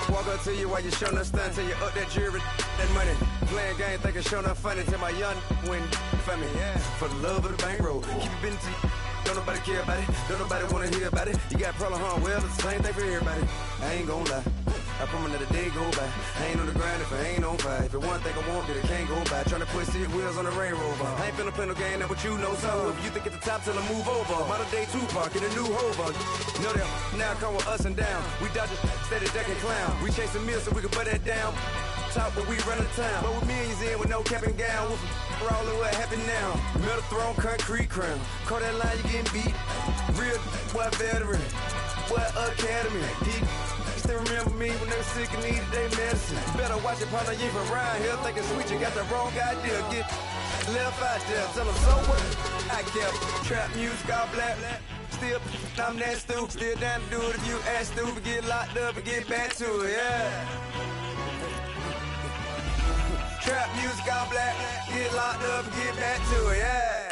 Walk up to you while you showing us stun till you up that jewelry, that money. Playing game, thinking showing up funny till my young win for me. Yeah, for the love of the bankroll. Keep it busy. Don't nobody care about it. Don't nobody wanna hear about it. You got a problem, huh? Well, it's the same thing for everybody. I ain't gon' lie. I promise that a day go by. I ain't on the grind if I ain't on fire. If it one thing I want, then it can't go by. Tryna put seat wheels on the railroad. I ain't finna play no game, that what you know. So if you think at the top till I move over. Modern day Tupac in a new hover. Know that now come with us and down. We dodge a steady decking clown. We chasing meals so we can butt that down. Top, but we run the town. But with millions in with no cap and gown. We're all in what happened now. Metal throne, concrete crown. Call that line, you getting beat. Real, what veteran. What academy. still remember me when they were sick and needed their medicine. Better watch it, partner, you from around here thinking sweet, you got the wrong idea. Get left out there, tell them so what I kept. Trap music, all black. Still, I'm that stupid. Still down to do it if you act stupid. Get locked up and get back to it, yeah. Trap music, all black. Get locked up and get back to it, yeah.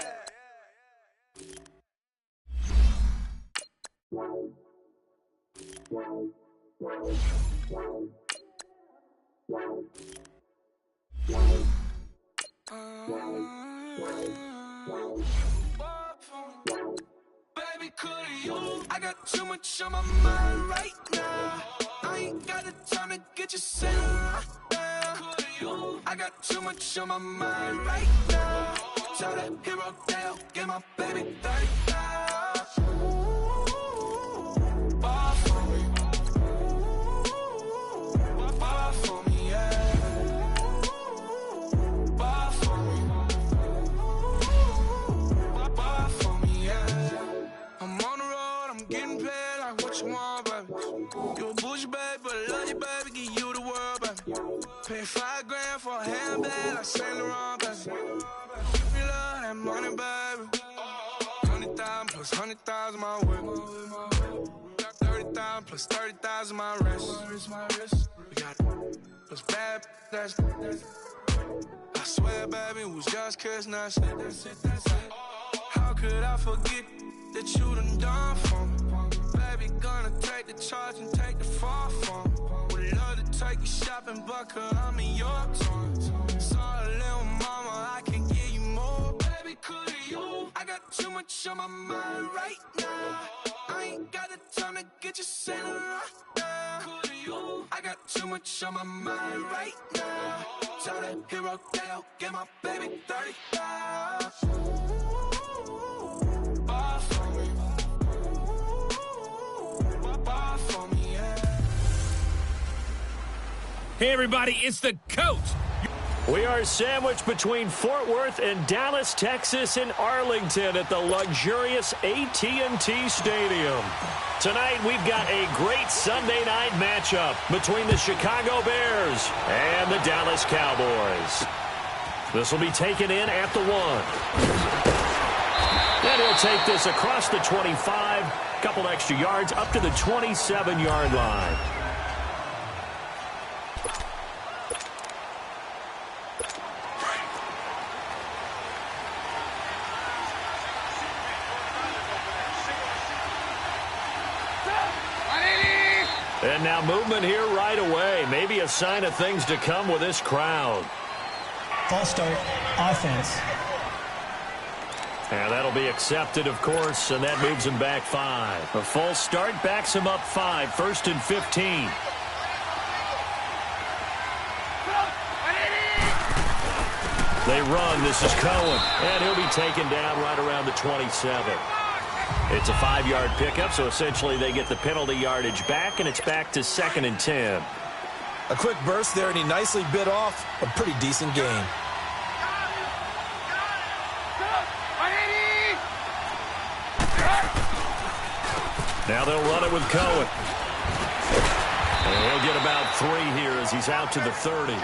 Baby, could you? I got too much on my mind right now. I ain't got the time to get you sitting right now. Could you? I got too much on my mind right now. Tell that hero down, get my baby 30,000. Bar for me. Bar for me, yeah. Bar for me. Bar for me, yeah. I'm on the road, I'm getting paid like what you want, baby. You a bougie, baby, but I love you, baby, give you the world, baby. Pay $5 grand for a handbag like Saint Laurent, baby. We love that money, baby. 100,000 plus 100,000 my whip. We got 30,000 plus 30,000 my wrist. We got plus bad, that's I swear, baby, it was just kiss, that's it. How could I forget that you done for me? Baby, gonna take the charge and take the fall from me. Would love to take you shopping, but I'm in your town. Sorry, little mama, I can give you more. Baby, could you? I got too much on my mind right now. I ain't got the time to get you sitting right now. Could you? I got too much on my mind right now. Tell that hero down, get my baby 30,000. Bar for me. Bar for me, yeah. Hey, everybody, it's the coach. We are sandwiched between Fort Worth and Dallas, Texas, and Arlington at the luxurious AT&T Stadium. Tonight, we've got a great Sunday night matchup between the Chicago Bears and the Dallas Cowboys. This will be taken in at the 1. And he'll take this across the 25, couple extra yards up to the 27-yard line. And now movement here right away. Maybe a sign of things to come with this crowd. False start, offense. And that'll be accepted, of course, and that moves him back 5. A false start backs him up 5, 1st and 15. They run. This is Cohen, and he'll be taken down right around the 27. It's a 5-yard pickup, so essentially they get the penalty yardage back, and it's back to 2nd and 10. A quick burst there, and he nicely bit off a pretty decent gain. Now they'll run it with Cohen. And he'll get about 3 here as he's out to the 30.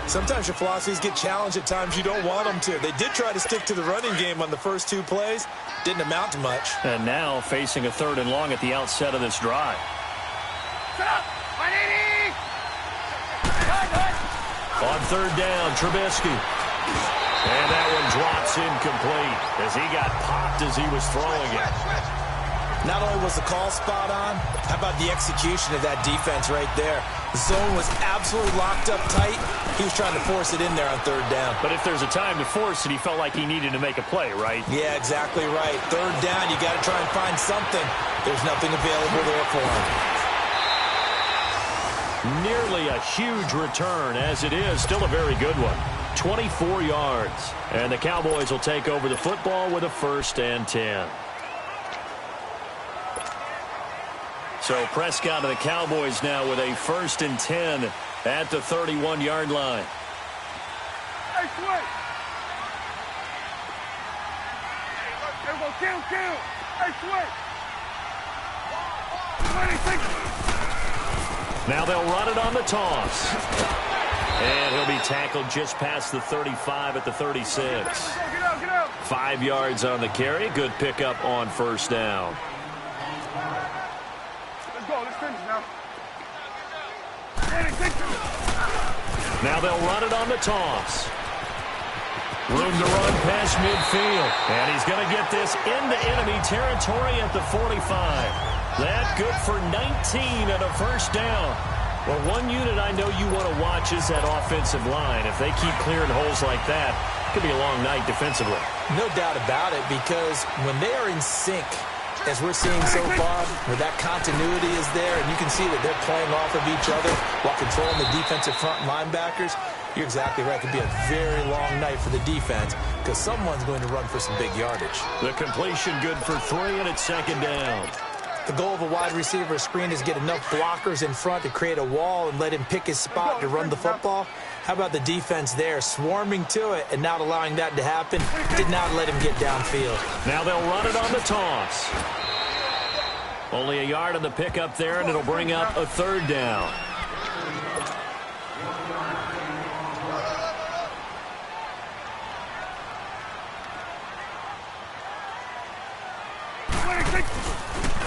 Sometimes your philosophies get challenged at times you don't want them to. They did try to stick to the running game on the first 2 plays. Didn't amount to much. And now facing a 3rd and long at the outset of this drive. On 3rd down, Trubisky. And that one drops incomplete as he got popped as he was throwing it. Not only was the call spot on, how about the execution of that defense right there? The zone was absolutely locked up tight. He was trying to force it in there on 3rd down. But if there's a time to force it, he felt like he needed to make a play, right? Yeah, exactly right. 3rd down, you got to try and find something. There's nothing available there for him. Nearly a huge return, as it is. Still a very good one. 24 yards. And the Cowboys will take over the football with a 1st and 10. So Prescott and the Cowboys now with a 1st and 10 at the 31-yard line. Hey, switch. Everyone, kill. Hey, switch. Now they'll run it on the toss. And he'll be tackled just past the 35 at the 36. 5 yards on the carry. Good pickup on first down. Let's go. Let's finish now. Now they'll run it on the toss. Room to run past midfield. And he's going to get this into enemy territory at the 45. That good for 19 and a first down. Well, one unit I know you want to watch is that offensive line. If they keep clearing holes like that, it could be a long night defensively. No doubt about it, because when they are in sync, as we're seeing so far, where that continuity is there, and you can see that they're playing off of each other while controlling the defensive front linebackers, you're exactly right. It could be a very long night for the defense because someone's going to run for some big yardage. The completion good for 3, and it's second down. The goal of a wide receiver screen is get enough blockers in front to create a wall and let him pick his spot to run the football. How about the defense there, swarming to it and not allowing that to happen? Did not let him get downfield. Now they'll run it on the toss. Only a yard on the pickup there, and it'll bring up a third down.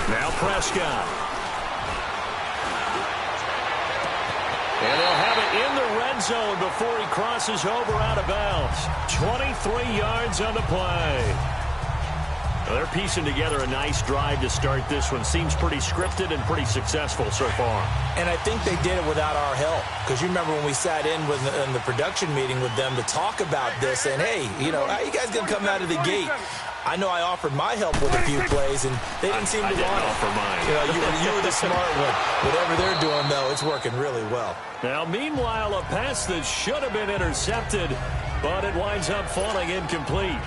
Now Prescott. And they'll have it in the red zone before he crosses over out of bounds. 23 yards on the play. Well, they're piecing together a nice drive to start this one. Seems pretty scripted and pretty successful so far. And I think they did it without our help. Because you remember when we sat in the production meeting with them to talk about this. And, hey, you know, how you guys going to come out of the gate? I know I offered my help with a few plays, and they didn't seem to want it. I didn't offer mine. You know, you were the smart one. Whatever they're doing, though, it's working really well. Now, meanwhile, a pass that should have been intercepted, but it winds up falling incomplete.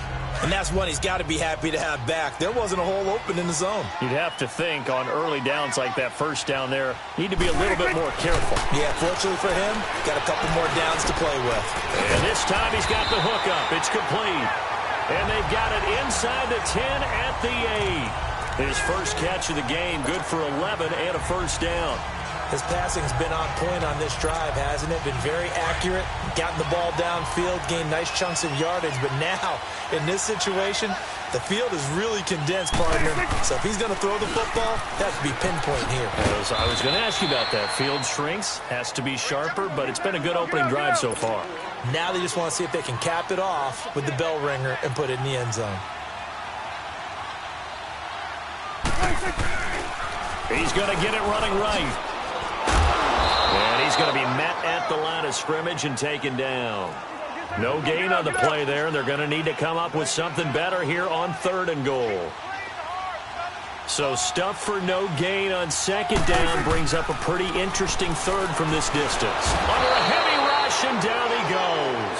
And that's one he's got to be happy to have back. There wasn't a hole open in the zone. You'd have to think on early downs like that first down there, need to be a little bit more careful. Yeah, fortunately for him, got a couple more downs to play with. And this time he's got the hook up. It's complete. And they've got it inside the 10 at the 8. His first catch of the game, good for 11 and a first down. His passing's been on point on this drive, hasn't it? Been very accurate, gotten the ball downfield, gained nice chunks of yardage. But now, in this situation, the field is really condensed, partner. So if he's going to throw the football, that has to be pinpoint here. I was going to ask you about that. Field shrinks, has to be sharper, but it's been a good opening drive so far. Now they just want to see if they can cap it off with the bell ringer and put it in the end zone. He's going to get it running right. And he's going to be met at the line of scrimmage and taken down. No gain on the play there. They're going to need to come up with something better here on 3rd and goal. So stuff for no gain on 2nd down brings up a pretty interesting 3rd from this distance. Under a heavy rush, and down he goes.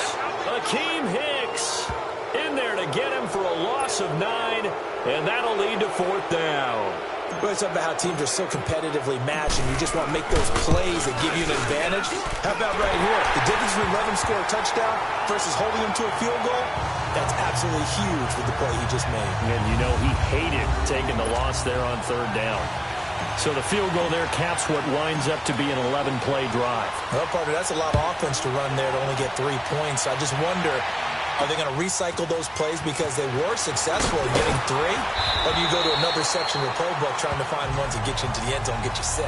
Akeem Hicks in there to get him for a loss of 9, and that'll lead to 4th down. Well, it's about how teams are so competitively matched, and you just want to make those plays that give you an advantage. How about right here? The difference between letting him score a touchdown versus holding him to a field goal, that's absolutely huge with the play he just made. And you know he hated taking the loss there on 3rd down. So the field goal there caps what winds up to be an 11-play drive. Well, partner, that's a lot of offense to run there to only get 3 points. I just wonder, are they going to recycle those plays because they were successful in getting 3? Or do you go to another section of the playbook trying to find ones that get you into the end zone and get you 6?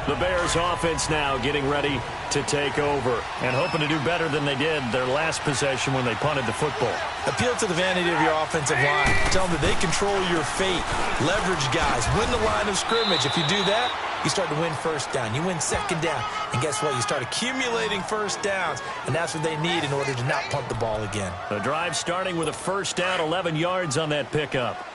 The Bears offense now getting ready to take over and hoping to do better than they did their last possession when they punted the football. Appeal to the vanity of your offensive line. Tell them that they control your fate. Leverage guys. Win the line of scrimmage. If you do that, you start to win 1st down. You win 2nd down. And guess what? You start accumulating 1st downs. And that's what they need in order to not punt the ball again. The drive starting with a 1st down, 11 yards on that pickup.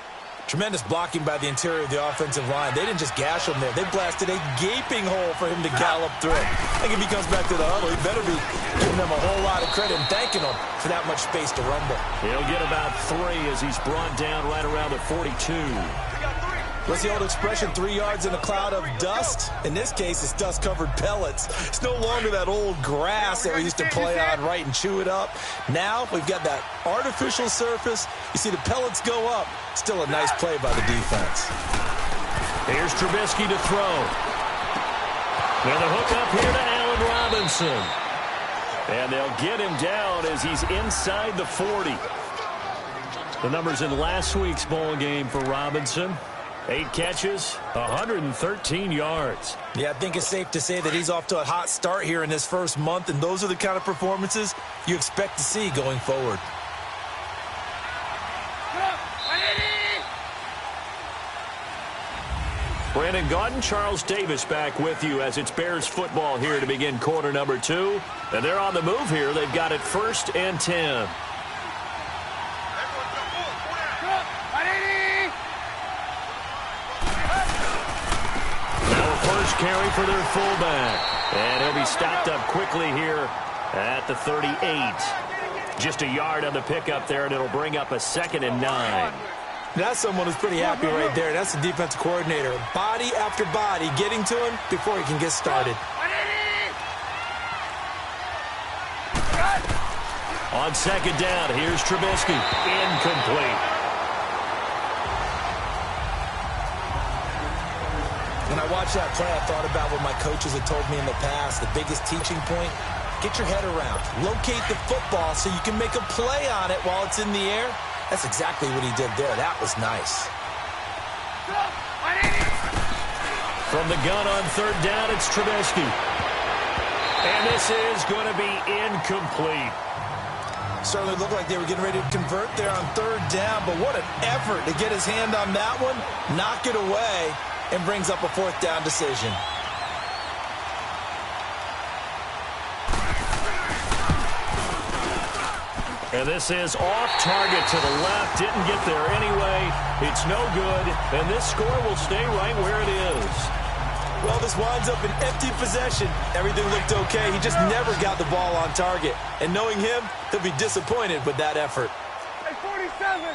Tremendous blocking by the interior of the offensive line. They didn't just gash him there. They blasted a gaping hole for him to gallop through. I think if he comes back to the huddle, he better be giving them a whole lot of credit and thanking them for that much space to rumble. He'll get about 3 as he's brought down right around the 42. What's the old expression, 3 yards in a cloud of dust? In this case, it's dust-covered pellets. It's no longer that old grass that we used to play on, right, and chew it up. Now we've got that artificial surface. You see the pellets go up. Still a nice play by the defense. Here's Trubisky to throw. Now the hook up here to Allen Robinson. And they'll get him down as he's inside the 40. The numbers in last week's ball game for Robinson. 8 catches, 113 yards. Yeah, I think it's safe to say that he's off to a hot start here in this first month, and those are the kind of performances you expect to see going forward. Brandon Gaudin, Charles Davis back with you as it's Bears football here to begin quarter number 2. And they're on the move here. They've got it 1st and 10. First carry for their fullback. And he'll be stopped up quickly here at the 38. Just a yard on the pickup there, and it'll bring up a 2nd and 9. That's someone who's pretty happy right there. That's the defensive coordinator. Body after body getting to him before he can get started. On 2nd down, here's Trubisky. Incomplete. When I watched that play, I thought about what my coaches had told me in the past. The biggest teaching point, get your head around. Locate the football so you can make a play on it while it's in the air. That's exactly what he did there. That was nice. From the gun on 3rd down, it's Trubisky. And this is going to be incomplete. Certainly looked like they were getting ready to convert there on 3rd down, but what an effort to get his hand on that one, knock it away, and brings up a 4th down decision. And this is off target to the left. Didn't get there anyway. It's no good. And this score will stay right where it is. Well, this winds up an empty possession. Everything looked okay. He just never got the ball on target. And knowing him, he'll be disappointed with that effort. Hey, 47.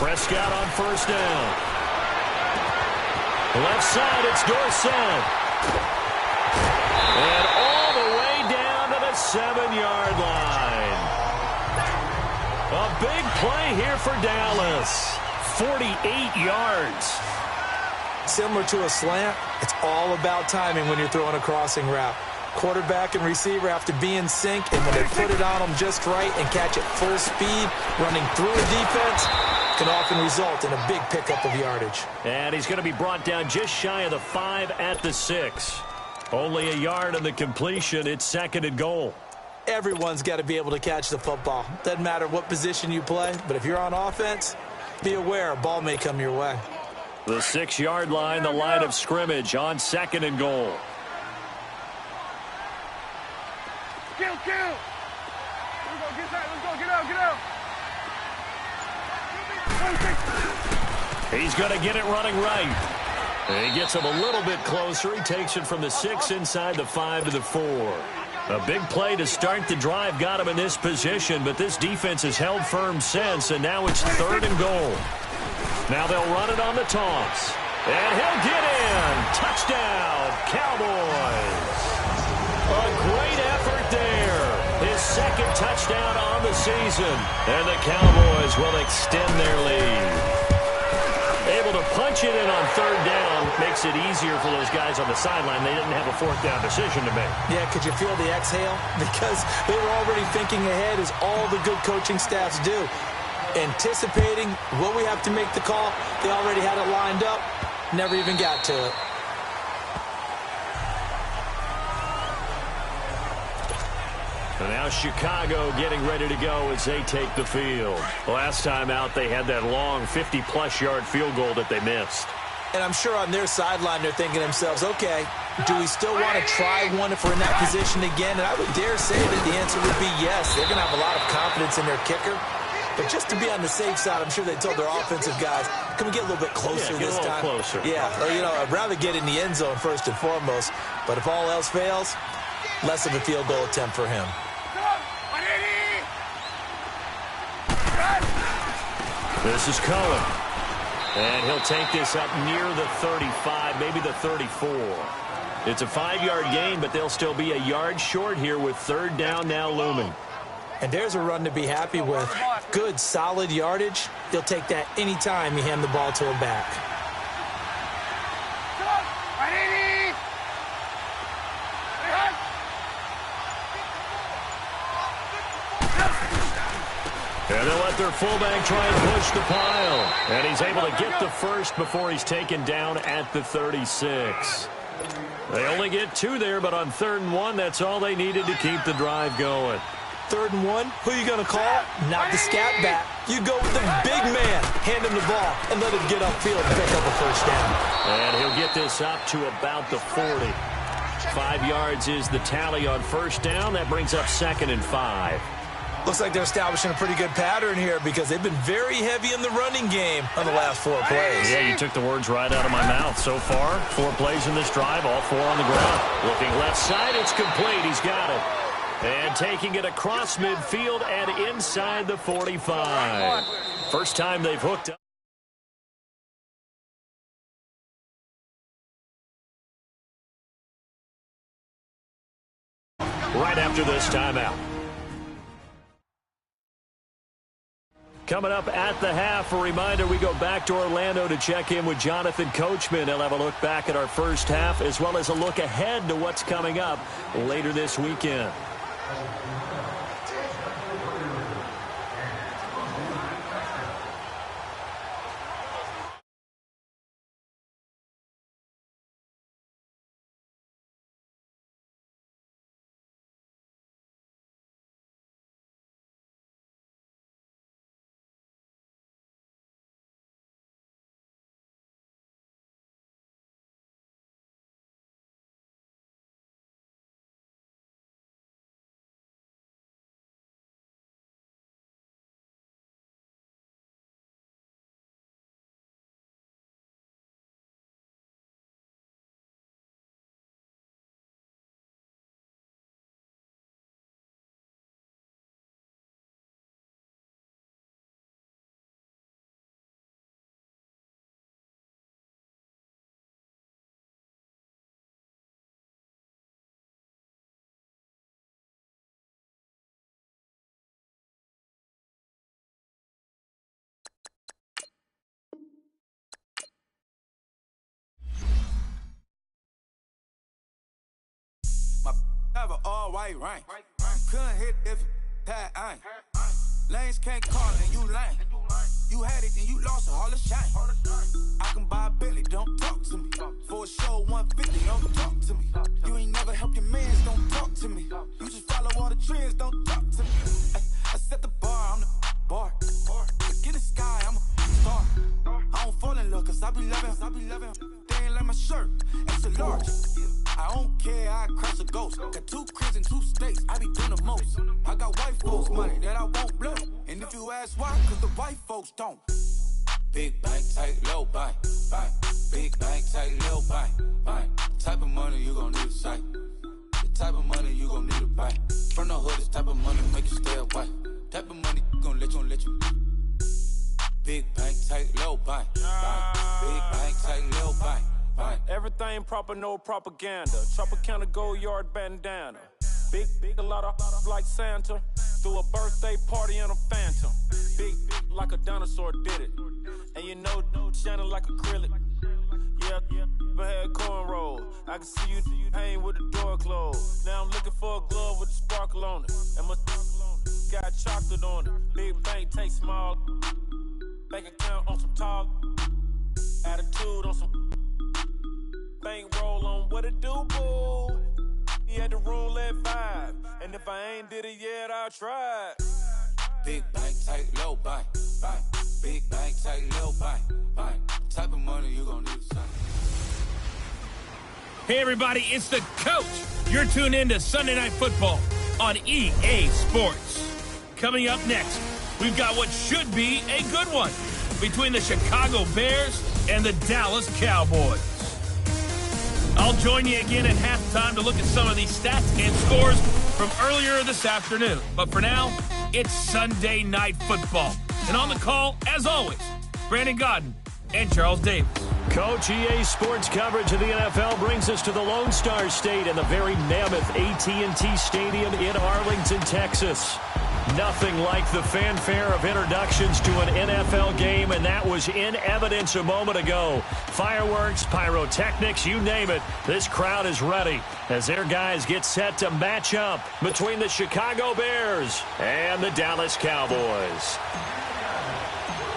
Prescott on 1st down. Left side, it's Dorsett. And all the way down to the 7-yard line. A big play here for Dallas. 48 yards. Similar to a slant, it's all about timing when you're throwing a crossing route. Quarterback and receiver have to be in sync, and when they put it on them just right and catch it full speed, running through a defense, can often result in a big pickup of yardage. And he's going to be brought down just shy of the 5 at the 6. Only a yard on the completion. It's 2nd and goal. Everyone's got to be able to catch the football. Doesn't matter what position you play, but if you're on offense, be aware a ball may come your way. The 6-yard line, the line of scrimmage on 2nd and goal. Kill. Let's go, get that. Let's go, get out. He's going to get it running right. And he gets him a little bit closer. He takes it from the 6 inside the 5 to the 4. A big play to start the drive got him in this position, but this defense has held firm since, and now it's 3rd and goal. Now they'll run it on the toss. And he'll get in. Touchdown, Cowboys. A great effort there. His 2nd touchdown on the season. And the Cowboys will extend their lead. Able to punch it in on 3rd down makes it easier for those guys on the sideline. They didn't have a 4th down decision to make. Yeah, could you feel the exhale? Because they were already thinking ahead, as all the good coaching staffs do. Anticipating what we have to make the call. They already had it lined up. Never even got to it. And now Chicago getting ready to go as they take the field. Last time out, they had that long 50-plus yard field goal that they missed. And I'm sure on their sideline, they're thinking to themselves, okay, do we still want to try one if we're in that position again? And I would dare say that the answer would be yes. They're going to have a lot of confidence in their kicker. But just to be on the safe side, I'm sure they told their offensive guys, can we get a little bit closer this time? Closer. Yeah, I'd rather get in the end zone first and foremost. But if all else fails, less of a field goal attempt for him. This is Cohen. And he'll take this up near the 35, maybe the 34. It's a 5-yard gain, but they'll still be a yard short here with third down now looming. And there's a run to be happy with. Good, solid yardage. They'll take that anytime you hand the ball to him back. And they'll let their fullback try and push the pile. And he's able to get the first before he's taken down at the 36. They only get 2 there, but on 3rd and 1, that's all they needed to keep the drive going. 3rd and 1, who are you going to call? Not the scat back. You go with the big man. Hand him the ball and let him get upfield and pick up a first down. And he'll get this up to about the 40. 5 yards is the tally on first down. That brings up 2nd and 5. Looks like they're establishing a pretty good pattern here because they've been very heavy in the running game on the last 4 plays. Yeah, you took the words right out of my mouth. So far, 4 plays in this drive, all 4 on the ground. Looking left side, it's complete. He's got it. And taking it across midfield and inside the 45. First time they've hooked up. Right after this timeout. Coming up at the half, a reminder, we go back to Orlando to check in with Jonathan Coachman. He'll have a look back at our first half as well as a look ahead to what's coming up later this weekend. Have an all-white rank. Couldn't hit if that ain't. Lanes can't call and you lame. You had it and you lost it, all the shame. I can buy a Billy, don't talk to me. For a show 150, don't talk to me. You ain't never helped your mans, don't talk to me. You just follow all the trends, don't talk to me. I set the bar, I'm the bar. Look in the sky, I'm a star. I don't fall in love, cause I be loving. They ain't like my shirt, extra large. I don't care, I crash a ghost. Got 2 cribs in 2 states, I be doing the most. I got white folks money that I won't blow. And if you ask why, cause the white folks don't. Big bank, tight, low bank, bank. Big bank, tight, low bank, bank. Type of money you gon' need a sight. The type of money you gon' need a buy. From the hood, this type of money make you stay away. Type of money gon' let you. Big bank, tight, low bank, bank. Big bank, tight, low bank. Everything proper, no propaganda. Tropicana gold yard bandana. Big, a lot of like Santa. Threw a birthday party in a phantom. Big like a dinosaur did it. And you know, shining like acrylic. Yeah, but had cornrow. I can see you hang with the door closed. Now I'm looking for a glove with a sparkle on it. And my got chocolate on it. Big bank, take small. Bank account on some tall. Attitude on some. Bank roll on what it do, boo. He had the roulette vibe. And if I ain't did it yet, I'll try. Big bank, tight, low bank, bank. Big bank, tight, low bank, bank. Type of money you gon' need to sign. Hey, everybody, it's the coach. You're tuned in to Sunday Night Football on EA Sports. Coming up next, we've got what should be a good one between the Chicago Bears and the Dallas Cowboys. I'll join you again at halftime to look at some of these stats and scores from earlier this afternoon. But for now, it's Sunday Night Football. And on the call, as always, Brandon Godden and Charles Davis. Coach, EA Sports coverage of the NFL brings us to the Lone Star State and the very mammoth AT&T Stadium in Arlington, Texas. Nothing like the fanfare of introductions to an NFL game, and that was in evidence a moment ago. Fireworks, pyrotechnics, you name it. This crowd is ready as their guys get set to match up between the Chicago Bears and the Dallas Cowboys.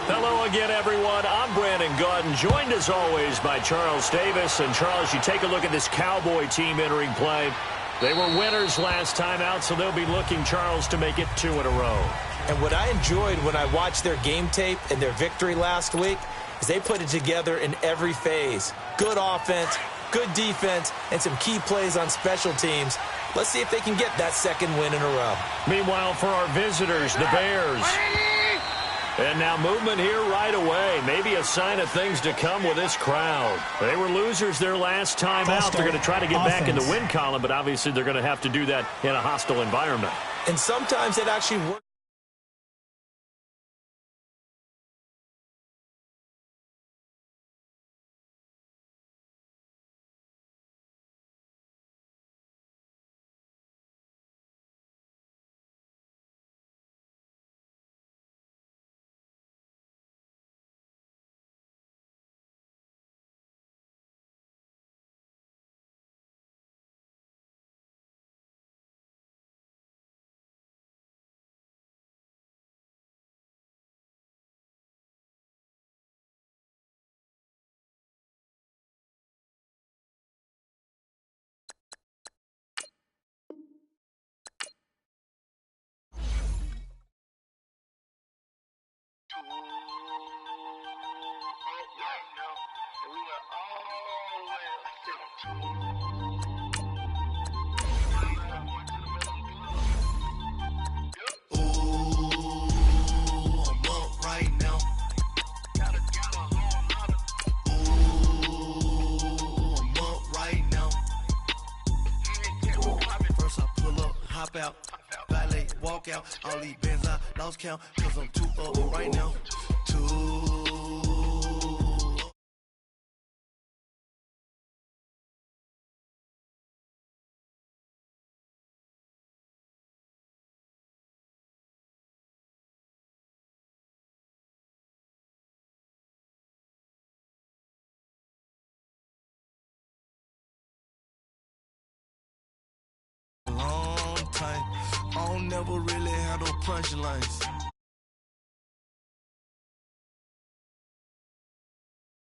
Hello again, everyone. I'm Brandon Godden, joined as always by Charles Davis. And Charles, you take a look at this Cowboy team entering play. They were winners last time out, so they'll be looking, Charles, to make it 2 in a row. And what I enjoyed when I watched their game tape and their victory last week is they put it together in every phase. Good offense, good defense, and some key plays on special teams. Let's see if they can get that second win in a row. Meanwhile, for our visitors, the Bears. And now movement here right away. Maybe a sign of things to come with this crowd. They were losers their last time out. They're going to try to get back in the win column, but obviously they're going to have to do that in a hostile environment. And sometimes it actually works. Out, valet, walk out, all these bands I lost count, cause I'm too old right now. I don't never really have no punchlines.